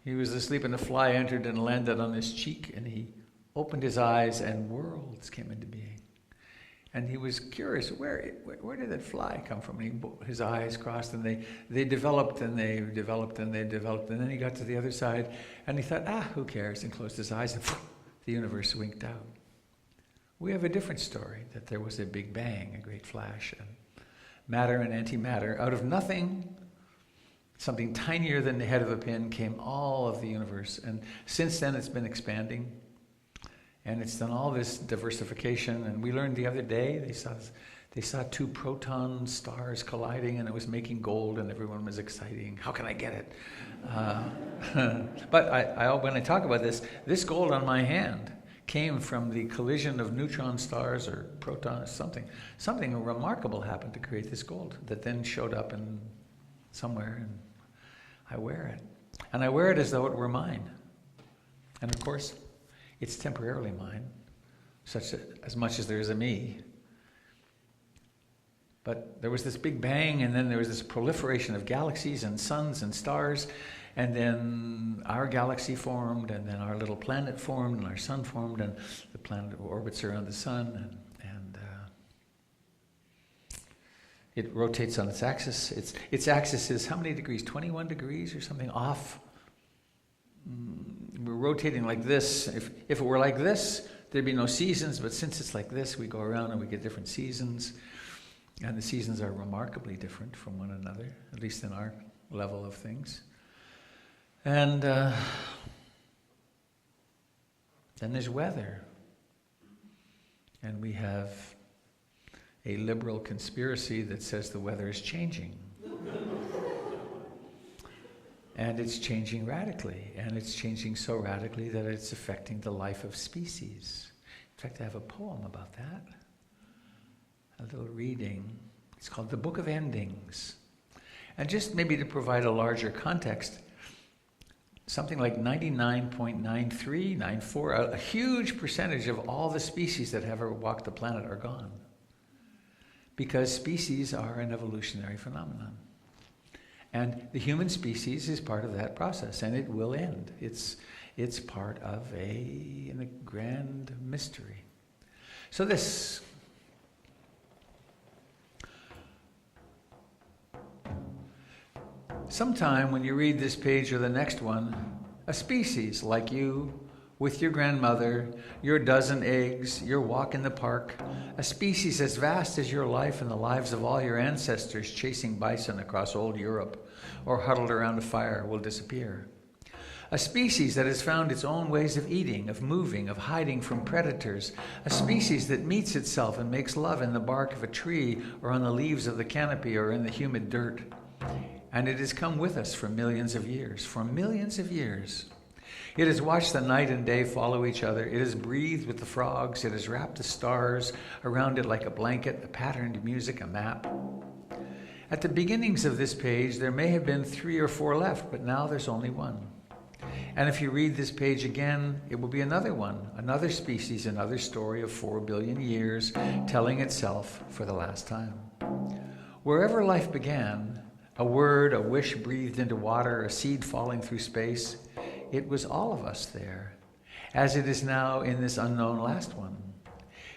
He was asleep and a fly entered and landed on his cheek, and he opened his eyes and worlds came into being. And he was curious, where did that fly come from? And his eyes crossed, and they developed, and they developed, and they developed. And then he got to the other side, and he thought, who cares? And closed his eyes, and the universe winked out. We have a different story, that there was a big bang, a great flash, and matter and antimatter. Out of nothing, something tinier than the head of a pin, came all of the universe. And since then, it's been expanding. And it's done all this diversification. And we learned the other day, they saw two proton stars colliding, and it was making gold, and everyone was exciting. How can I get it? But when I talk about this gold on my hand came from the collision of neutron stars or protons, something remarkable happened to create this gold that then showed up in somewhere, and I wear it. And I wear it as though it were mine. And of course, it's temporarily mine, as much as there is a me. But there was this big bang, and then there was this proliferation of galaxies and suns and stars, and then our galaxy formed, and then our little planet formed, and our sun formed, and the planet orbits around the sun, and it rotates on its axis. Its axis is how many degrees? 21 degrees or something off. We're rotating like this. If it were like this, there'd be no seasons, but since it's like this, we go around and we get different seasons. And the seasons are remarkably different from one another, at least in our level of things. And then there's weather. And we have a liberal conspiracy that says the weather is changing. And it's changing radically. And it's changing so radically that it's affecting the life of species. In fact, I have a poem about that. A little reading. It's called The Book of Endings. And just maybe to provide a larger context, something like 99.93, 94, a huge percentage of all the species that have ever walked the planet are gone. Because species are an evolutionary phenomenon. And the human species is part of that process, and it will end. It's part of a grand mystery. So this. Sometime when you read this page or the next one, a species like you, with your grandmother, your dozen eggs, your walk in the park, a species as vast as your life and the lives of all your ancestors chasing bison across old Europe or huddled around a fire will disappear. A species that has found its own ways of eating, of moving, of hiding from predators. A species that meets itself and makes love in the bark of a tree or on the leaves of the canopy or in the humid dirt. And it has come with us for millions of years. For millions of years. It has watched the night and day follow each other. It has breathed with the frogs. It has wrapped the stars around it like a blanket, a patterned music, a map. At the beginnings of this page, there may have been 3 or 4 left, but now there's only one. And if you read this page again, it will be another one, another species, another story of 4 billion years telling itself for the last time. Wherever life began, a word, a wish breathed into water, a seed falling through space, it was all of us there, as it is now in this unknown last one.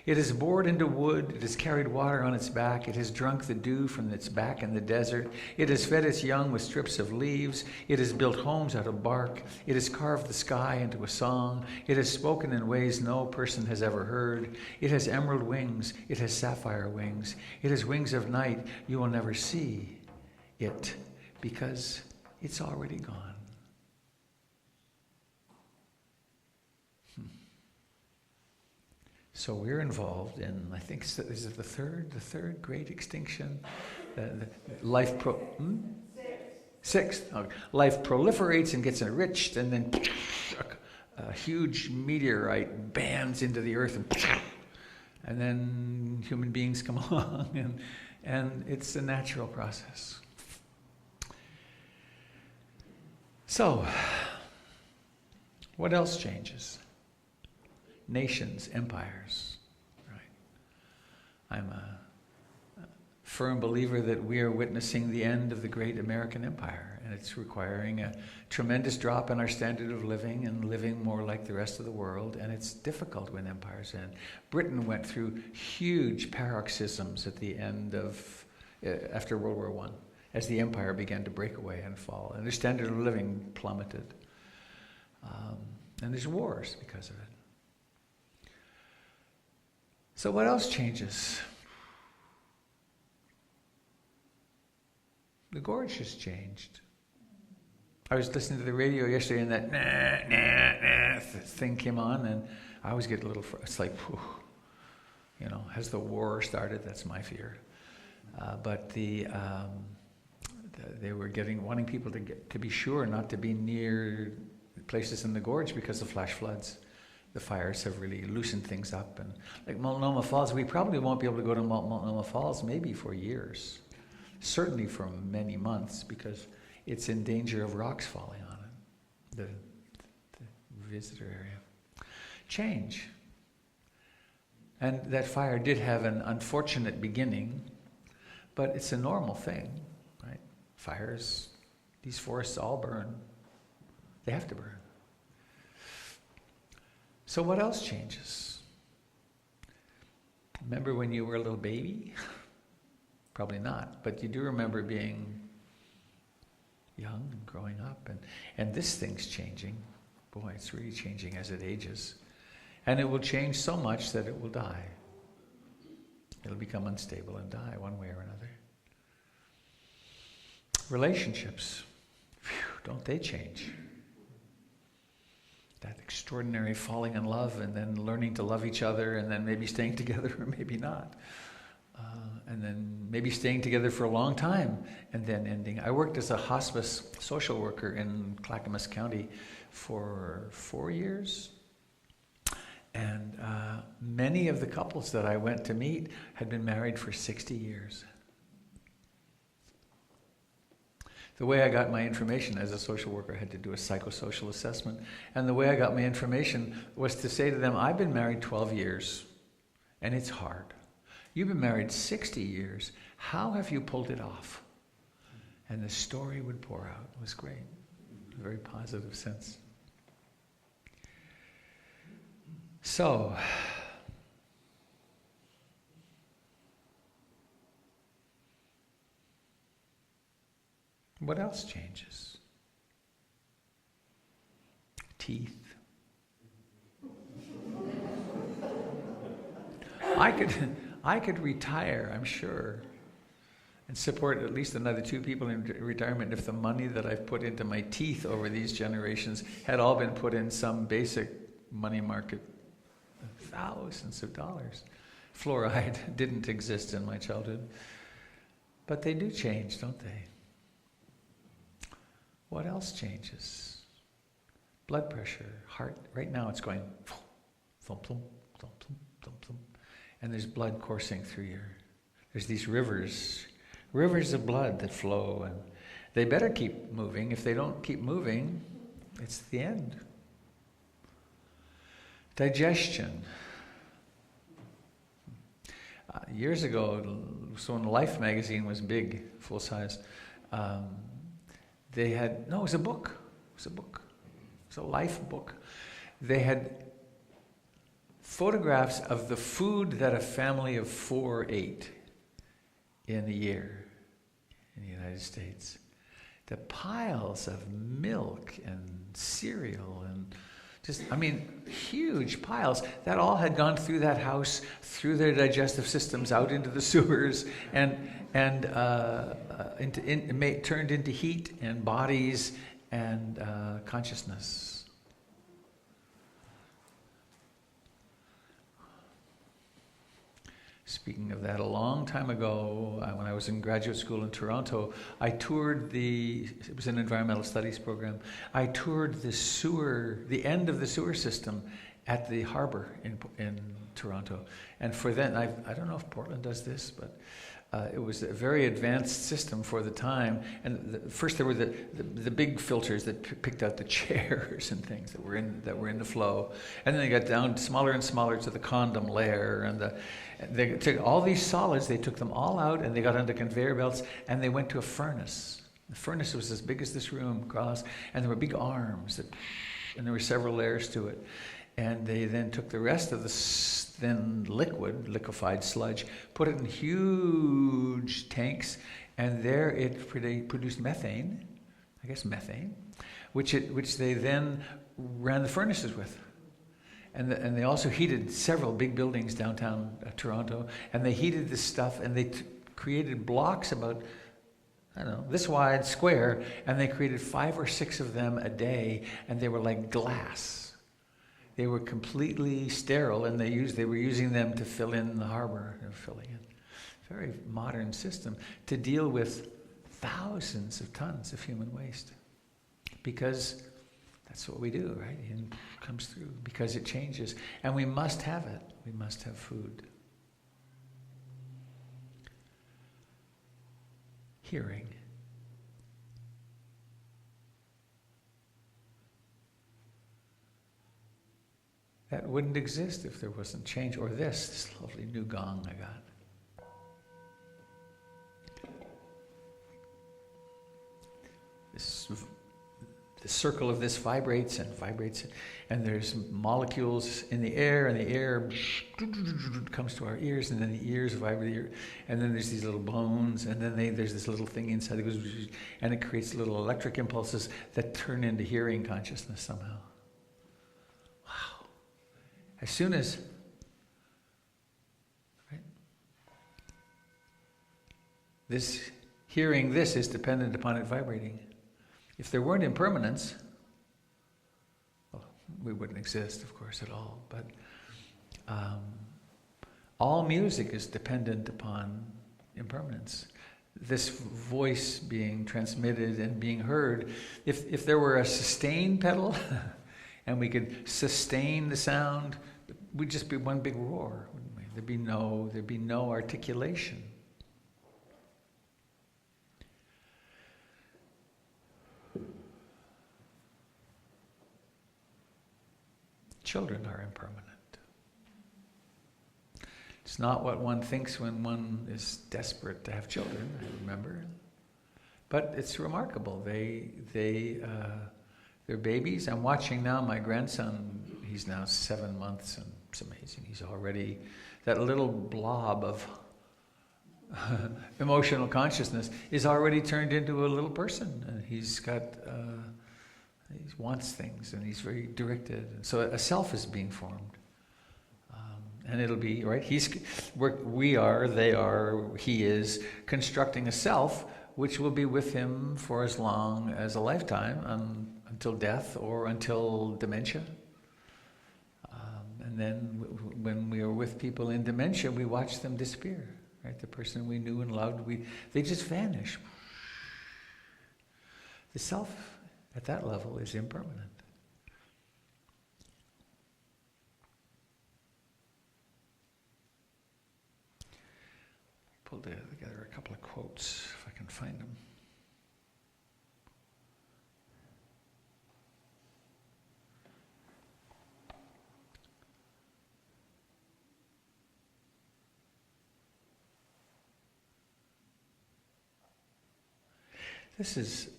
It has bored into wood, it has carried water on its back, it has drunk the dew from its back in the desert, it has fed its young with strips of leaves, it has built homes out of bark, it has carved the sky into a song, it has spoken in ways no person has ever heard, it has emerald wings, it has sapphire wings, it has wings of night you will never see it, because it's already gone. So we're involved in, I think, is it the third great extinction? Sixth. Okay. Life proliferates and gets enriched, and then a huge meteorite bams into the earth, and then human beings come along, and it's a natural process. So, what else changes? Nations, empires, right? I'm a firm believer that we are witnessing the end of the great American empire, And it's requiring a tremendous drop in our standard of living and living more like the rest of the world. And it's difficult when empires end. Britain went through huge paroxysms at the end of, after World War I, as the empire began to break away and fall. And their standard of living plummeted. And there's wars because of it. So what else changes? The gorge has changed. I was listening to the radio yesterday and that thing came on, and I always get a little, it's like, whew, has the war started? That's my fear. But they were wanting people to be sure not to be near places in the gorge because of flash floods. The fires have really loosened things up. And like Multnomah Falls, we probably won't be able to go to Multnomah Falls maybe for years. Certainly for many months, because it's in danger of rocks falling on it, the visitor area. Change. And that fire did have an unfortunate beginning, but it's a normal thing, right? Fires, these forests all burn. They have to burn. So what else changes? Remember when you were a little baby? Probably not, but you do remember being young and growing up, and this thing's changing. Boy, it's really changing as it ages. And it will change so much that it will die. It'll become unstable and die one way or another. Relationships, don't they change? That extraordinary falling in love and then learning to love each other and then maybe staying together or maybe not. And then maybe staying together for a long time and then ending. I worked as a hospice social worker in Clackamas County for 4 years. And many of the couples that I went to meet had been married for 60 years. The way I got my information as a social worker, I had to do a psychosocial assessment. And the way I got my information was to say to them, I've been married 12 years, and it's hard. You've been married 60 years. How have you pulled it off? And the story would pour out. It was great. In a very positive sense. So, what else changes? Teeth. I could retire, I'm sure, and support at least another 2 people in retirement if the money that I've put into my teeth over these generations had all been put in some basic money market. Thousands of dollars. Fluoride didn't exist in my childhood. But they do change, don't they? What else changes? Blood pressure, heart. Right now it's going thump, thump, thump, thump, thump, thump. And there's blood coursing through there's these rivers of blood that flow, and they better keep moving. If they don't keep moving, it's the end. Digestion. Years ago, so when Life magazine was big, full size, they had, no, it was a book. It was a Life book. They had photographs of the food that a family of 4 ate in a year in the United States. The piles of milk and cereal and huge piles. That all had gone through that house, through their digestive systems, out into the sewers, and turned into heat and bodies and consciousness. Speaking of that, a long time ago, when I was in graduate school in Toronto, I toured it was an environmental studies program, I toured the end of the sewer system at the harbor in Toronto. And for then, I don't know if Portland does this, but it was a very advanced system for the time. And first there were the big filters that picked out the chairs and things that were in the flow. And then they got down smaller and smaller to the condom layer, and they took all these solids, they took them all out, and they got onto conveyor belts, and they went to a furnace. The furnace was as big as this room across, and there were big arms, and there were several layers to it. And they then took the rest of the thin liquefied sludge, put it in huge tanks, and there it produced methane, which they then ran the furnaces with. And they also heated several big buildings downtown Toronto, and they heated this stuff, and they created blocks about, this wide square, and they created 5 or 6 of them a day, and they were like glass. They were completely sterile, and they were using them to fill in the harbor. They were filling in. Very modern system to deal with thousands of tons of human waste. Because that's what we do, right? It comes through because it changes. And we must have it. We must have food. Hearing. That wouldn't exist if there wasn't change. Or this lovely new gong I got. The circle of this vibrates, and there's molecules in the air, and the air comes to our ears, and then the ears vibrate, and then there's these little bones, and then there's this little thing inside that goes, and it creates little electric impulses that turn into hearing consciousness somehow. Wow. As soon as, right? This hearing this is dependent upon it vibrating. If there weren't impermanence, well, we wouldn't exist, of course, at all. But all music is dependent upon impermanence. This voice being transmitted and being heard. If there were a sustain pedal, and we could sustain the sound, we'd just be one big roar, wouldn't we? There'd be no articulation. Children are impermanent. It's not what one thinks when one is desperate to have children, I remember. But it's remarkable. They're babies. I'm watching now my grandson, he's now 7 months, and it's amazing. He's already, that little blob of emotional consciousness is already turned into a little person. And he's got... he wants things, and he's very directed. So a self is being formed. And it'll be, right, he is constructing a self which will be with him for as long as a lifetime, until death or until dementia. And then when we are with people in dementia, we watch them disappear, right? The person we knew and loved, they just vanish. The self at that level is impermanent. Pulled together a couple of quotes, if I can find them. This is...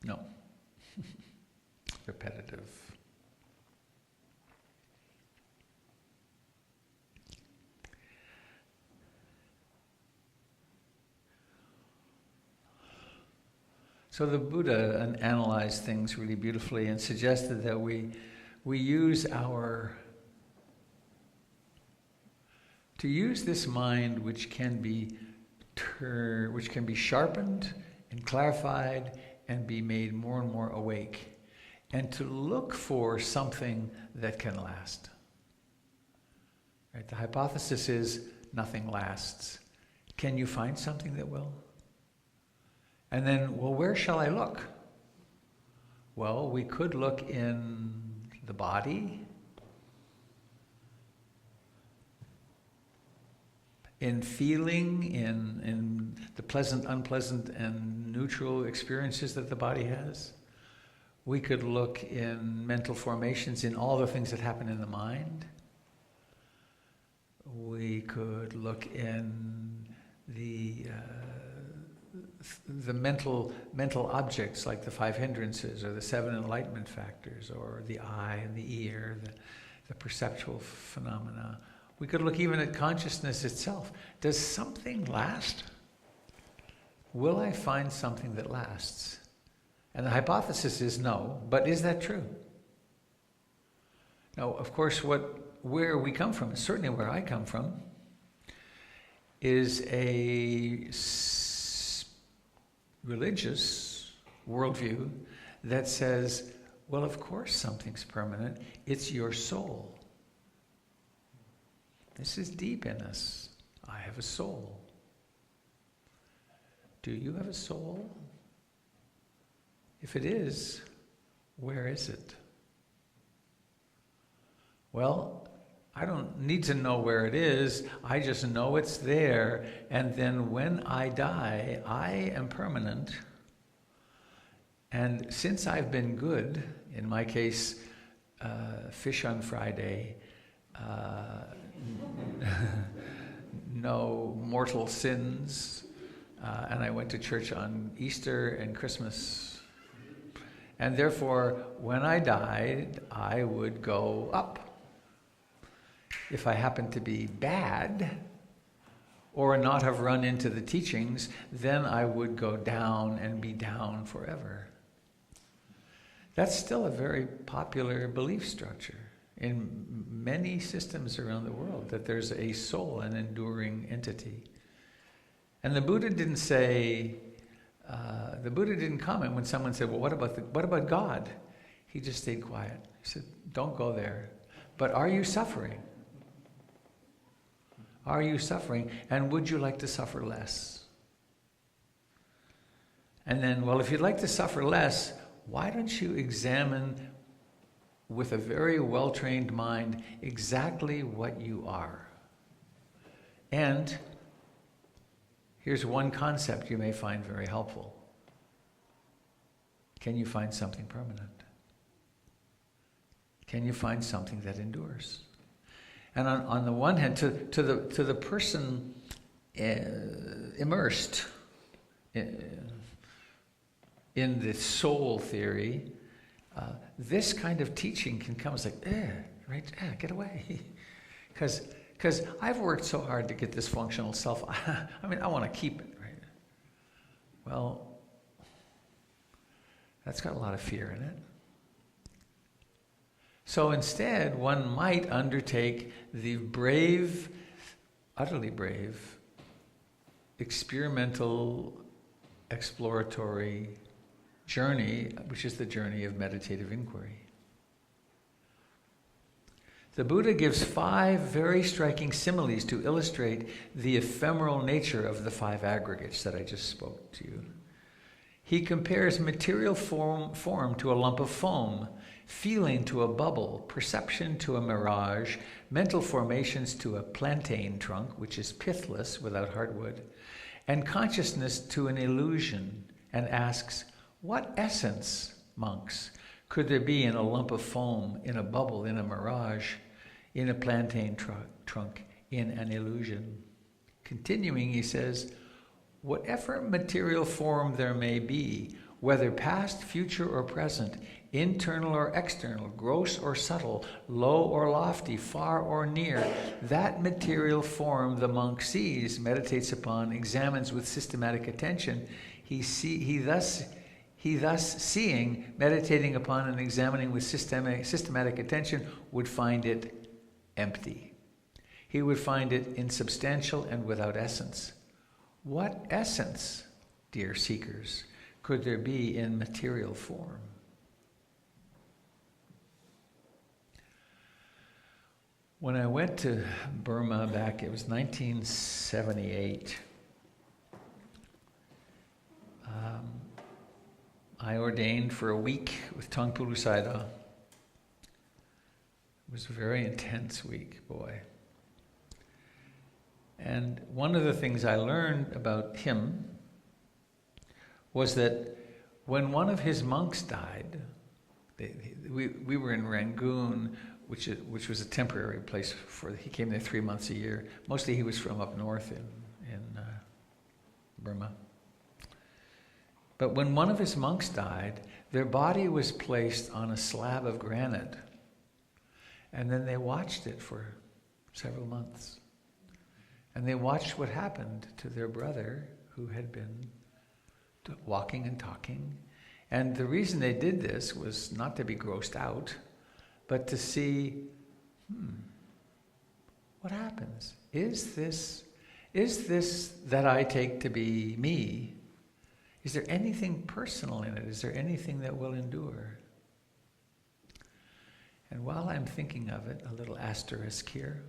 No. Repetitive. So the Buddha analyzed things really beautifully and suggested that we use this mind, which can be sharpened and clarified and be made more and more awake, and to look for something that can last. Right? The hypothesis is nothing lasts. Can you find something that will? And then, well, where shall I look? Well, we could look in the body, in feeling, in the pleasant, unpleasant, and neutral experiences that the body has. We could look in mental formations, in all the things that happen in the mind. We could look in the mental objects like the 5 hindrances or the 7 enlightenment factors or the eye and the ear, the perceptual phenomena. We could look even at consciousness itself. Does something last? Will I find something that lasts? And the hypothesis is no, but is that true? Now, of course, where we come from, certainly where I come from, is a religious worldview that says, well, of course something's permanent. It's your soul. This is deep in us. I have a soul. Do you have a soul? If it is, where is it? Well, I don't need to know where it is. I just know it's there. And then when I die, I am permanent. And since I've been good, in my case, fish on Friday, no mortal sins, and I went to church on Easter and Christmas. And therefore, when I died, I would go up. If I happened to be bad or not have run into the teachings, then I would go down and be down forever. That's still a very popular belief structure in many systems around the world, that there's a soul, an enduring entity. And the Buddha didn't say, the Buddha didn't comment when someone said, well, what about God? He just stayed quiet. He said, don't go there. But are you suffering? Are you suffering? And would you like to suffer less? And then, well, if you'd like to suffer less, why don't you examine with a very well-trained mind exactly what you are? And here's one concept you may find very helpful. Can you find something permanent? Can you find something that endures? And on the one hand, to the person immersed in the soul theory, this kind of teaching can come as like, right, get away. Because I've worked so hard to get this functional self. I mean, I want to keep it, right? Well, that's got a lot of fear in it. So instead, one might undertake the brave, utterly brave, experimental, exploratory journey, which is the journey of meditative inquiry. The Buddha gives 5 very striking similes to illustrate the ephemeral nature of the 5 aggregates that I just spoke to you. He compares material form to a lump of foam, feeling to a bubble, perception to a mirage, mental formations to a plantain trunk, which is pithless without hardwood, and consciousness to an illusion, and asks, what essence, monks, could there be in a lump of foam, in a bubble, in a mirage, in a plantain trunk, in an illusion? Continuing, he says, whatever material form there may be, whether past, future, or present, internal or external, gross or subtle, low or lofty, far or near, that material form the monk sees, meditates upon, examines with systematic attention, he thus seeing, meditating upon, and examining with systematic attention, would find it empty. He would find it insubstantial and without essence. What essence, dear seekers, could there be in material form? When I went to Burma back, it was 1978, I ordained for a week with Tangpulu Sayadaw. It was a very intense week, boy. And one of the things I learned about him was that when one of his monks died, we were in Rangoon which was a temporary place for. He came there 3 months a year. Mostly he was from up north in Burma. But when one of his monks died, their body was placed on a slab of granite, and then they watched it for several months. And they watched what happened to their brother who had been walking and talking. And the reason they did this was not to be grossed out, but to see, what happens? Is this that I take to be me? Is there anything personal in it? Is there anything that will endure? And while I'm thinking of it, a little asterisk here.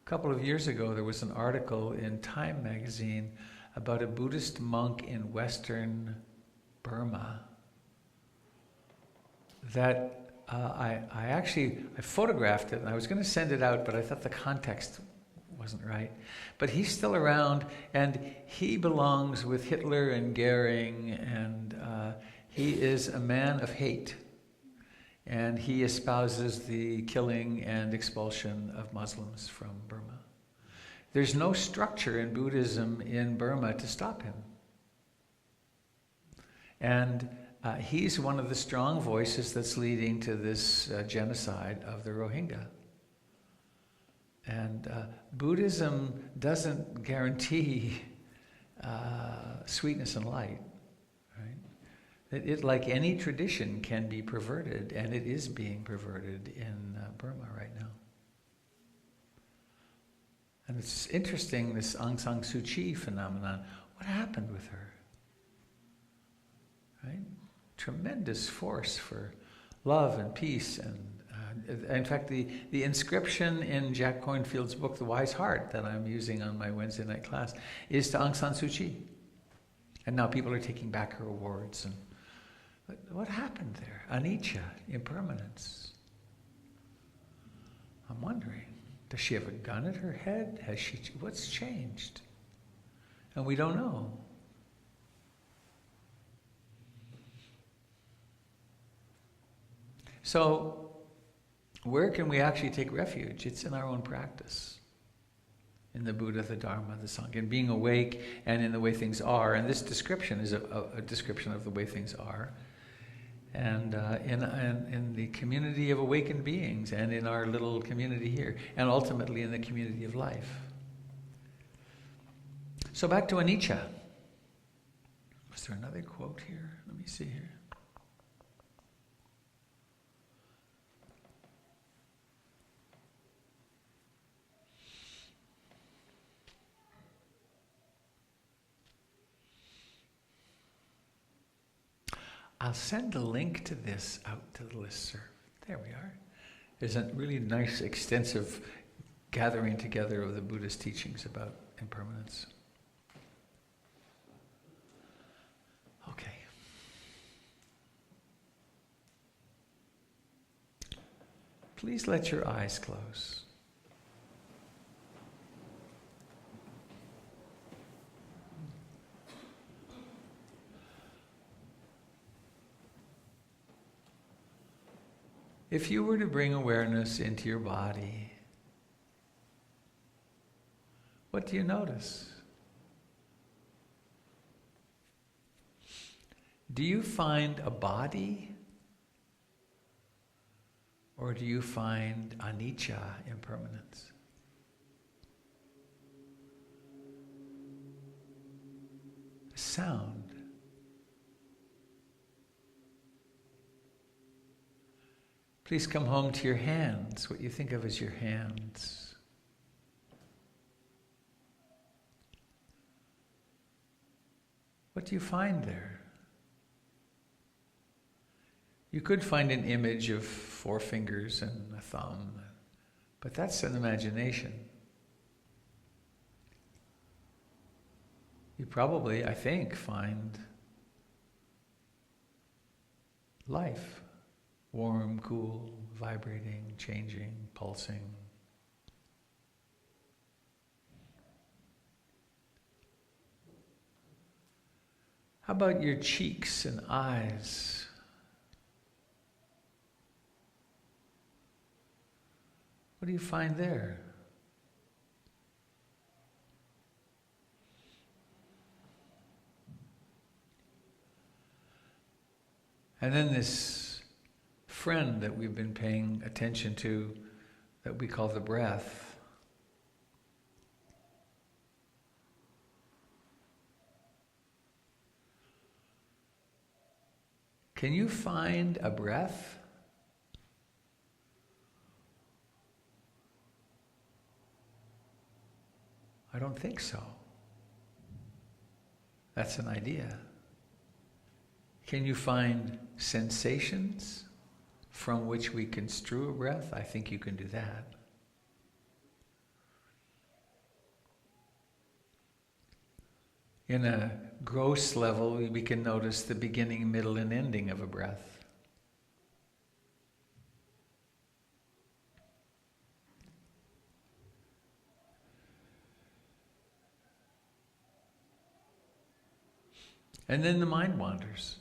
A couple of years ago, there was an article in Time magazine about a Buddhist monk in Western Burma that I photographed it, and I was going to send it out, but I thought the context wasn't right. But he's still around, and he belongs with Hitler and Goering, and he is a man of hate. And he espouses the killing and expulsion of Muslims from Burma. There's no structure in Buddhism in Burma to stop him. And he's one of the strong voices that's leading to this genocide of the Rohingya. And Buddhism doesn't guarantee sweetness and light. It, like any tradition, can be perverted, and it is being perverted in Burma right now. And it's interesting, this Aung San Suu Kyi phenomenon. What happened with her? Right? Tremendous force for love and peace. And in fact, the inscription in Jack Kornfield's book, The Wise Heart, that I'm using on my Wednesday night class, is to Aung San Suu Kyi. And now people are taking back her awards. But what happened there? Anicca, impermanence. I'm wondering, does she have a gun at her head? What's changed? And we don't know. So, where can we actually take refuge? It's in our own practice. In the Buddha, the Dharma, the Sangha, in being awake and in the way things are. And this description is a description of the way things are. And in the community of awakened beings, and in our little community here, and ultimately in the community of life. So back to Anicca. Was there another quote here? Let me see here. I'll send a link to this out to the listserv. There we are. There's a really nice, extensive gathering together of the Buddhist teachings about impermanence. Okay. Please let your eyes close. If you were to bring awareness into your body, what do you notice? Do you find a body, or do you find anicca, impermanence? Sound. Please come home to your hands, what you think of as your hands. What do you find there? You could find an image of 4 fingers and a thumb, but that's an imagination. You probably, I think, find life. Warm, cool, vibrating, changing, pulsing. How about your cheeks and eyes? What do you find there? And then this friend that we've been paying attention to, that we call the breath. Can you find a breath? I don't think so. That's an idea. Can you find sensations from which we construe a breath? I think you can do that. In a gross level, we can notice the beginning, middle, and ending of a breath. And then the mind wanders.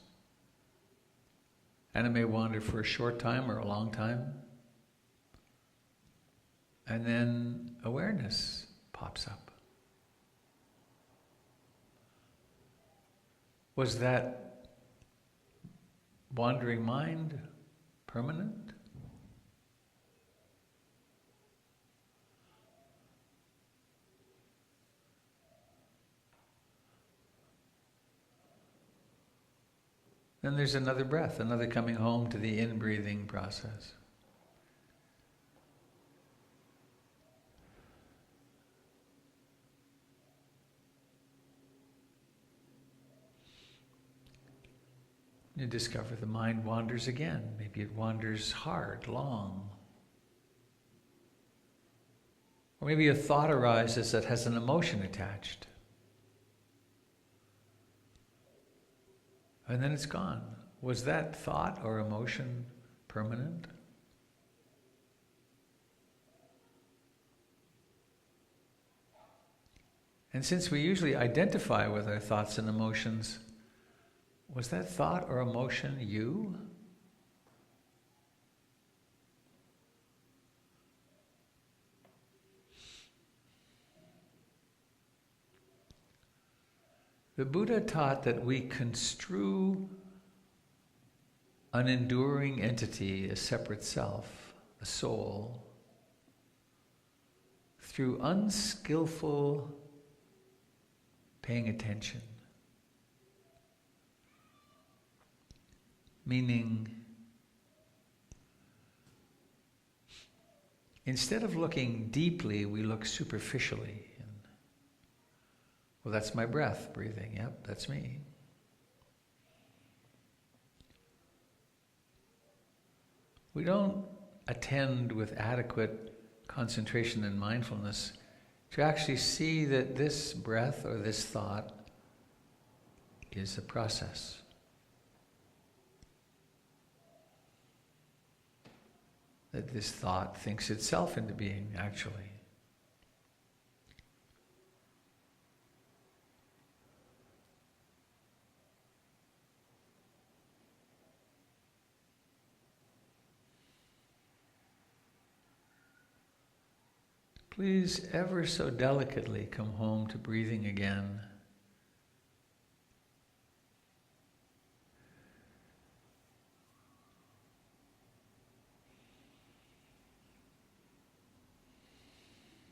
And it may wander for a short time or a long time. And then awareness pops up. Was that wandering mind permanent? Then there's another breath, another coming home to the in-breathing process. You discover the mind wanders again. Maybe it wanders hard, long. Or maybe a thought arises that has an emotion attached. And then it's gone. Was that thought or emotion permanent? And since we usually identify with our thoughts and emotions, was that thought or emotion you? The Buddha taught that we construe an enduring entity, a separate self, a soul, through unskillful paying attention. Meaning, instead of looking deeply, we look superficially. Well, that's my breath breathing. Yep, that's me. We don't attend with adequate concentration and mindfulness to actually see that this breath or this thought is a process. That this thought thinks itself into being, actually. Please ever so delicately come home to breathing again.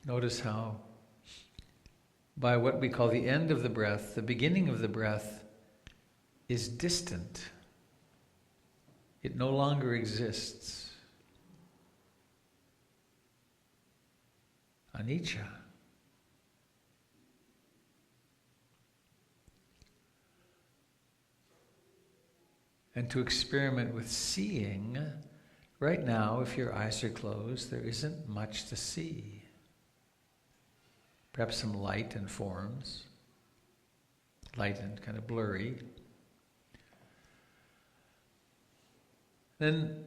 Notice how, by what we call the end of the breath, the beginning of the breath is distant. It no longer exists. Anicca. And to experiment with seeing, right now, if your eyes are closed, there isn't much to see. Perhaps some light and forms, light and kind of blurry. Then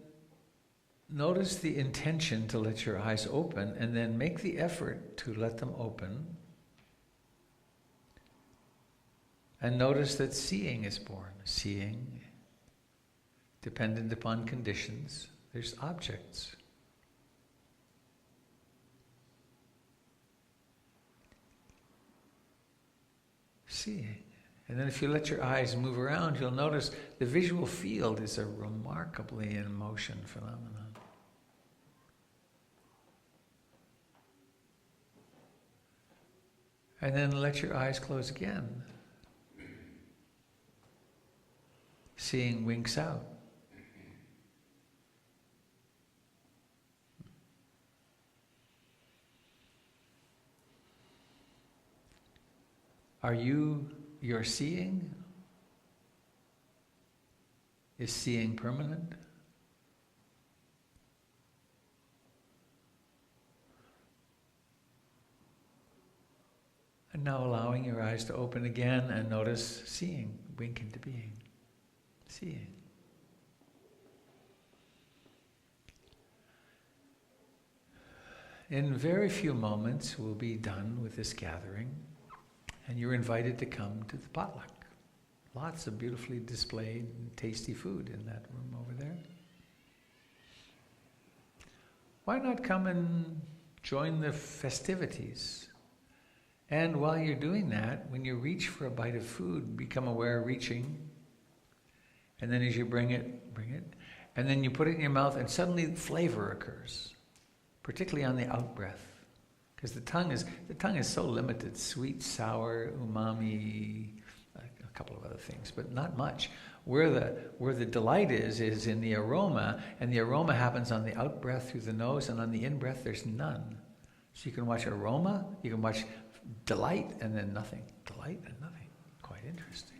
notice the intention to let your eyes open, and then make the effort to let them open. And notice that seeing is born. Seeing, dependent upon conditions. There's objects. Seeing. And then if you let your eyes move around, you'll notice the visual field is a remarkably in motion phenomenon. And then let your eyes close again. Seeing winks out. Are you your seeing? Is seeing permanent? And now allowing your eyes to open again and notice seeing, wink into being. Seeing. In very few moments we'll be done with this gathering, and you're invited to come to the potluck. Lots of beautifully displayed and tasty food in that room over there. Why not come and join the festivities? And while you're doing that, when you reach for a bite of food, become aware of reaching. And then as you bring it. And then you put it in your mouth and suddenly flavor occurs, particularly on the out-breath. Because the tongue is so limited, sweet, sour, umami, a couple of other things, but not much. Where the delight is in the aroma, and the aroma happens on the out-breath through the nose, and on the in-breath there's none. So you can watch aroma, you can watch delight, and then nothing. Delight and nothing. Quite interesting.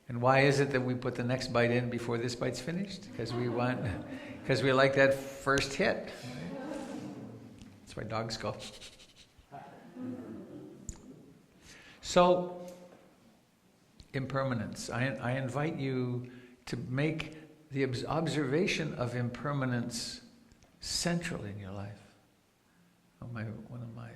And why is it that we put the next bite in before this bite's finished? Because we like that first hit. That's why dogs go. So, impermanence. I invite you to make the observation of impermanence central in your life.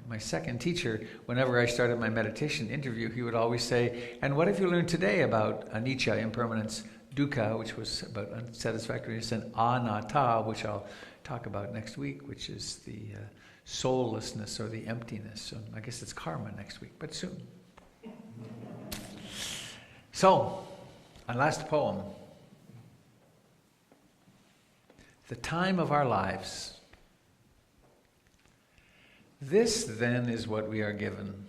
My second teacher, whenever I started my meditation interview, he would always say, and what have you learned today about anicca, impermanence, dukkha, which was about unsatisfactoriness, and anatta, which I'll talk about next week, which is the soullessness or the emptiness. So I guess it's karma next week, but soon. So, our last poem. The time of our lives. This, then, is what we are given.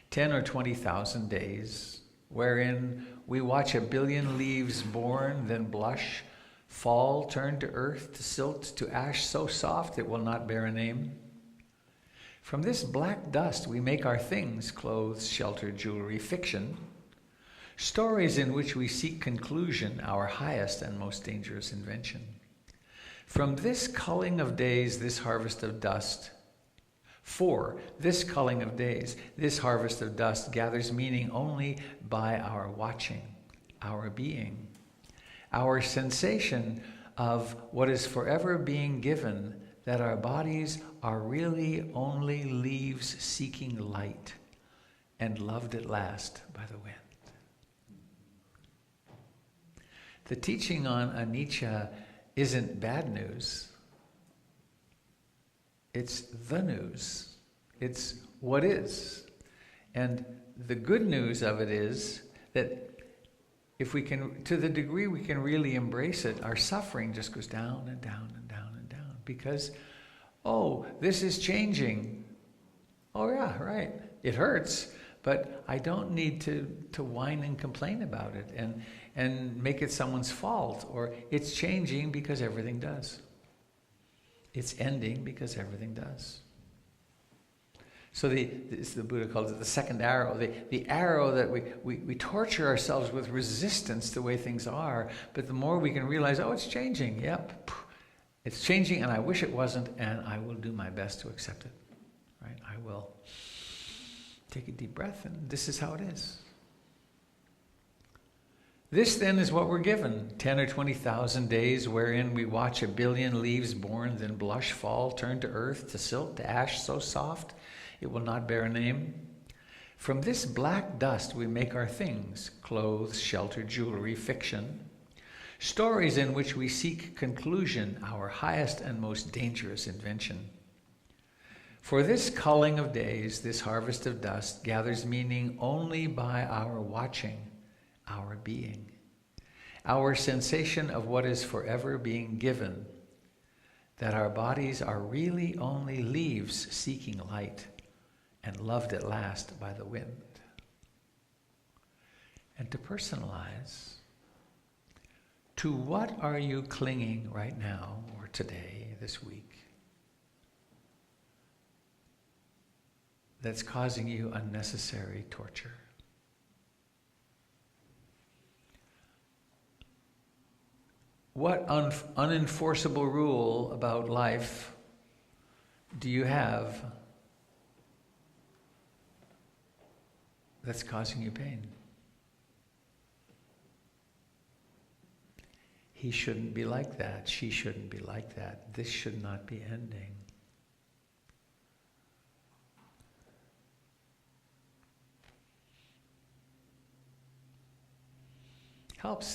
10 or 20,000 days, wherein we watch a billion leaves born, then blush, fall, turn to earth, to silt, to ash so soft it will not bear a name. From this black dust we make our things, clothes, shelter, jewelry, fiction, stories in which we seek conclusion, our highest and most dangerous invention. From this culling of days, this harvest of dust, for this culling of days, this harvest of dust gathers meaning only by our watching, our being, our sensation of what is forever being given, that our bodies are really only leaves seeking light and loved at last by the wind. The teaching on anicca isn't bad news. It's the news. It's what is. And the good news of it is that if we can, to the degree we can really embrace it, our suffering just goes down and down and down and down. Because, oh, this is changing. Oh yeah, right. It hurts, but I don't need to whine and complain about it and make it someone's fault. Or it's changing because everything does. It's ending because everything does. So the Buddha calls it the second arrow, the arrow that we torture ourselves with resistance to the way things are, but the more we can realize, oh, it's changing, yep, it's changing and I wish it wasn't, and I will do my best to accept it, right? I will take a deep breath, and this is how it is. This then is what we're given, 10 or 20,000 days wherein we watch a billion leaves born, then blush, fall, turn to earth, to silt, to ash so soft it will not bear a name. From this black dust we make our things, clothes, shelter, jewelry, fiction, stories in which we seek conclusion, our highest and most dangerous invention. For this culling of days, this harvest of dust, gathers meaning only by our watching, our being, our sensation of what is forever being given, that our bodies are really only leaves seeking light and loved at last by the wind. And to personalize, to what are you clinging right now or today, this week, that's causing you unnecessary torture? What unenforceable rule about life do you have that's causing you pain? He shouldn't be like that. She shouldn't be like that. This should not be ending.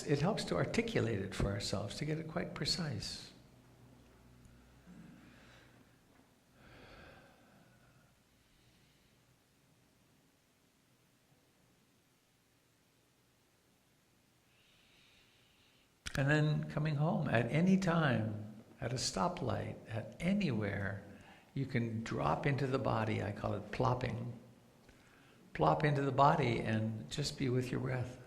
It helps to articulate it for ourselves, to get it quite precise. And then coming home at any time, at a stoplight, at anywhere, you can drop into the body. I call it plopping. Plop into the body and just be with your breath.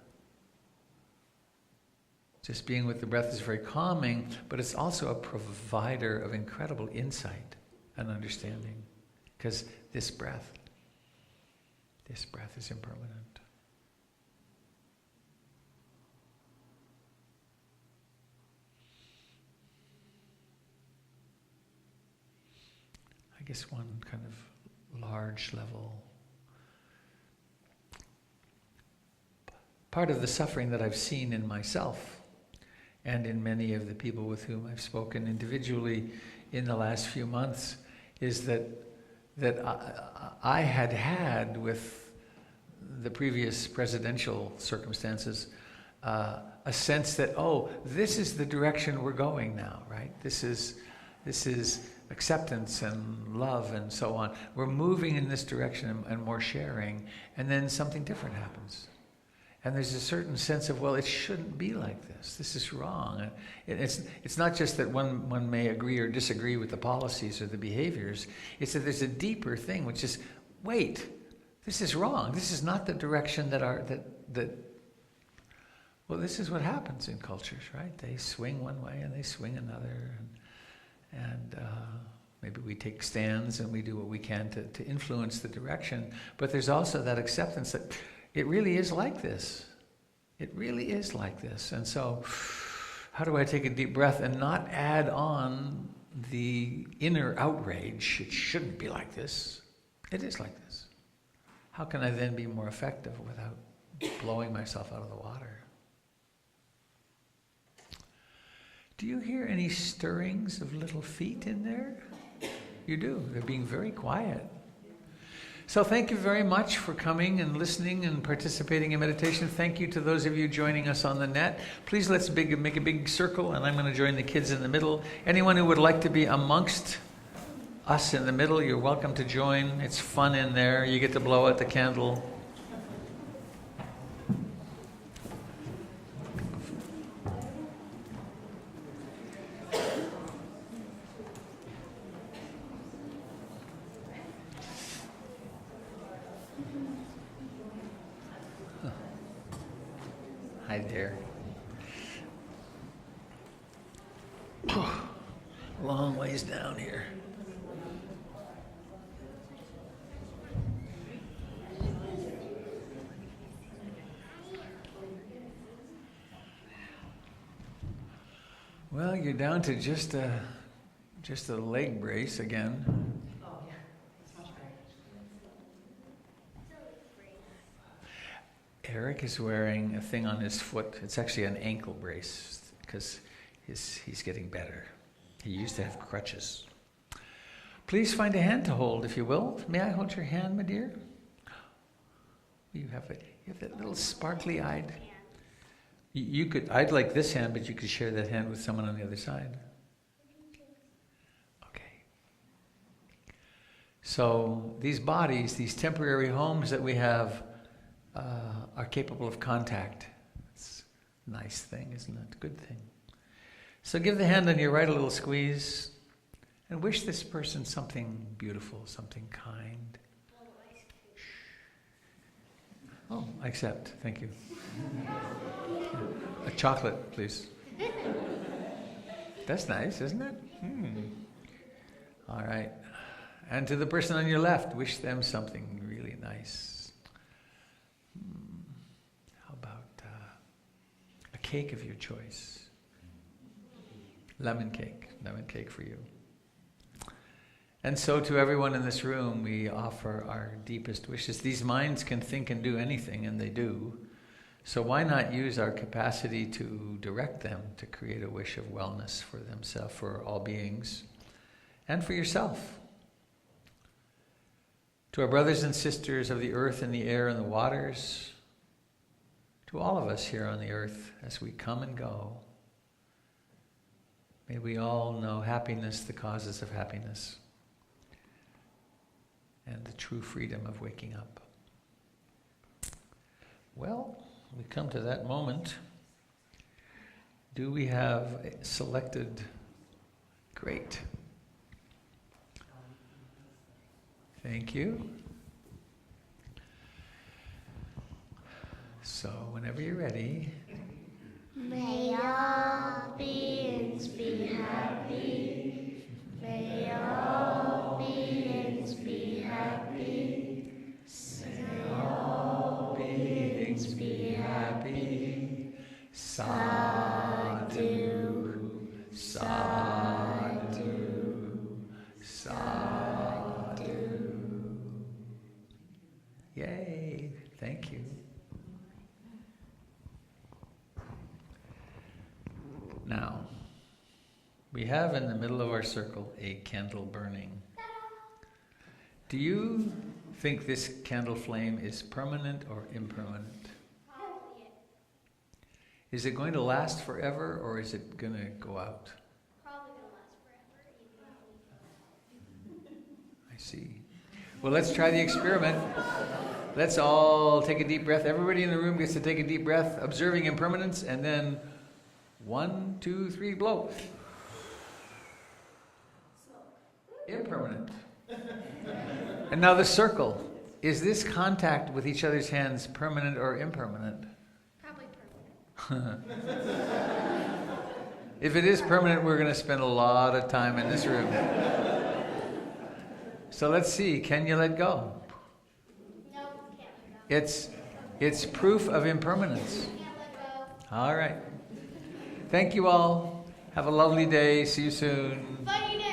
Just being with the breath is very calming, but it's also a provider of incredible insight and understanding. Because this breath is impermanent. I guess one kind of large level. Part of the suffering that I've seen in myself and in many of the people with whom I've spoken individually in the last few months is that I had with the previous presidential circumstances a sense that, oh, this is the direction we're going now, right? This is acceptance and love and so on. We're moving in this direction and more sharing, and then something different happens. And there's a certain sense of, well, it shouldn't be like this. This is wrong. It's not just that one may agree or disagree with the policies or the behaviors. It's that there's a deeper thing, which is, wait, this is wrong. This is not the direction well, this is what happens in cultures, right? They swing one way and they swing another. And maybe we take stands and we do what we can to influence the direction. But there's also that acceptance that it really is like this. It really is like this. And so, how do I take a deep breath and not add on the inner outrage? It shouldn't be like this. It is like this. How can I then be more effective without blowing myself out of the water? Do you hear any stirrings of little feet in there? You do. They're being very quiet. So thank you very much for coming and listening and participating in meditation. Thank you to those of you joining us on the net. Please let's make a big circle, and I'm going to join the kids in the middle. Anyone who would like to be amongst us in the middle, you're welcome to join. It's fun in there. You get to blow out the candle. Hi there. Long ways down here. Well, you're down to just a leg brace again. Oh, yeah. It's much better. Eric is wearing a thing on his foot. It's actually an ankle brace because he's getting better. He used to have crutches. Please find a hand to hold, if you will. May I hold your hand, my dear? You have that little sparkly eyed. You could. I'd like this hand, but you could share that hand with someone on the other side. Okay. So these bodies, these temporary homes that we have, are capable of contact. It's a nice thing, isn't it? Good thing. So give the hand on your right a little squeeze, and wish this person something beautiful, something kind. Oh, I accept. Thank you. A chocolate, please. That's nice, isn't it? All right. And to the person on your left, wish them something really nice. How about a cake of your choice? Lemon cake for you. And so to everyone in this room, we offer our deepest wishes. These minds can think and do anything, and they do. So why not use our capacity to direct them to create a wish of wellness for themselves, for all beings, and for yourself. To our brothers and sisters of the earth and the air and the waters, to all of us here on the earth as we come and go, may we all know happiness, the causes of happiness, and the true freedom of waking up. Well, we come to that moment. Do we have selected? Great. Thank you. So, whenever you're ready. May all beings be happy. May all beings be happy. May all beings be happy. Sadhu, sadhu, sadhu. Yay, thank you. Now, we have in the middle of our circle a candle burning. Do you think this candle flame is permanent or impermanent? Is it going to last forever, or is it going to go out? Probably gonna last forever. I see. Well, let's try the experiment. Let's all take a deep breath. Everybody in the room gets to take a deep breath, observing impermanence, and then 1, 2, 3, blow. Impermanent. And now the circle. Is this contact with each other's hands permanent or impermanent? Probably permanent. If it is permanent, we're going to spend a lot of time in this room. So let's see. Can you let go? No, can't let go. It's proof of impermanence. Can't let go. All right. Thank you all. Have a lovely day. See you soon. Funniness.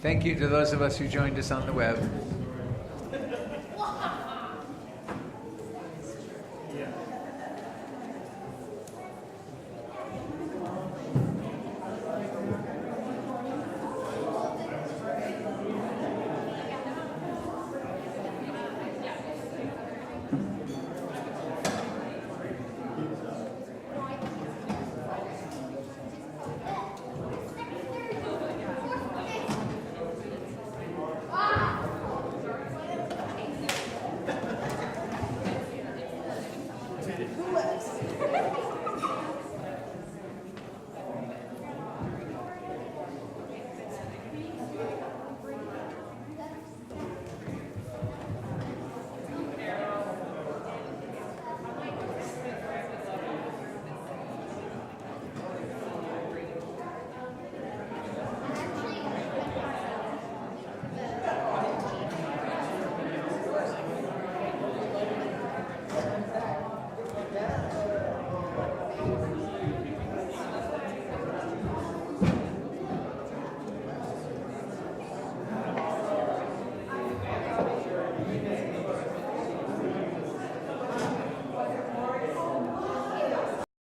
Thank you to those of us who joined us on the web. Yeah.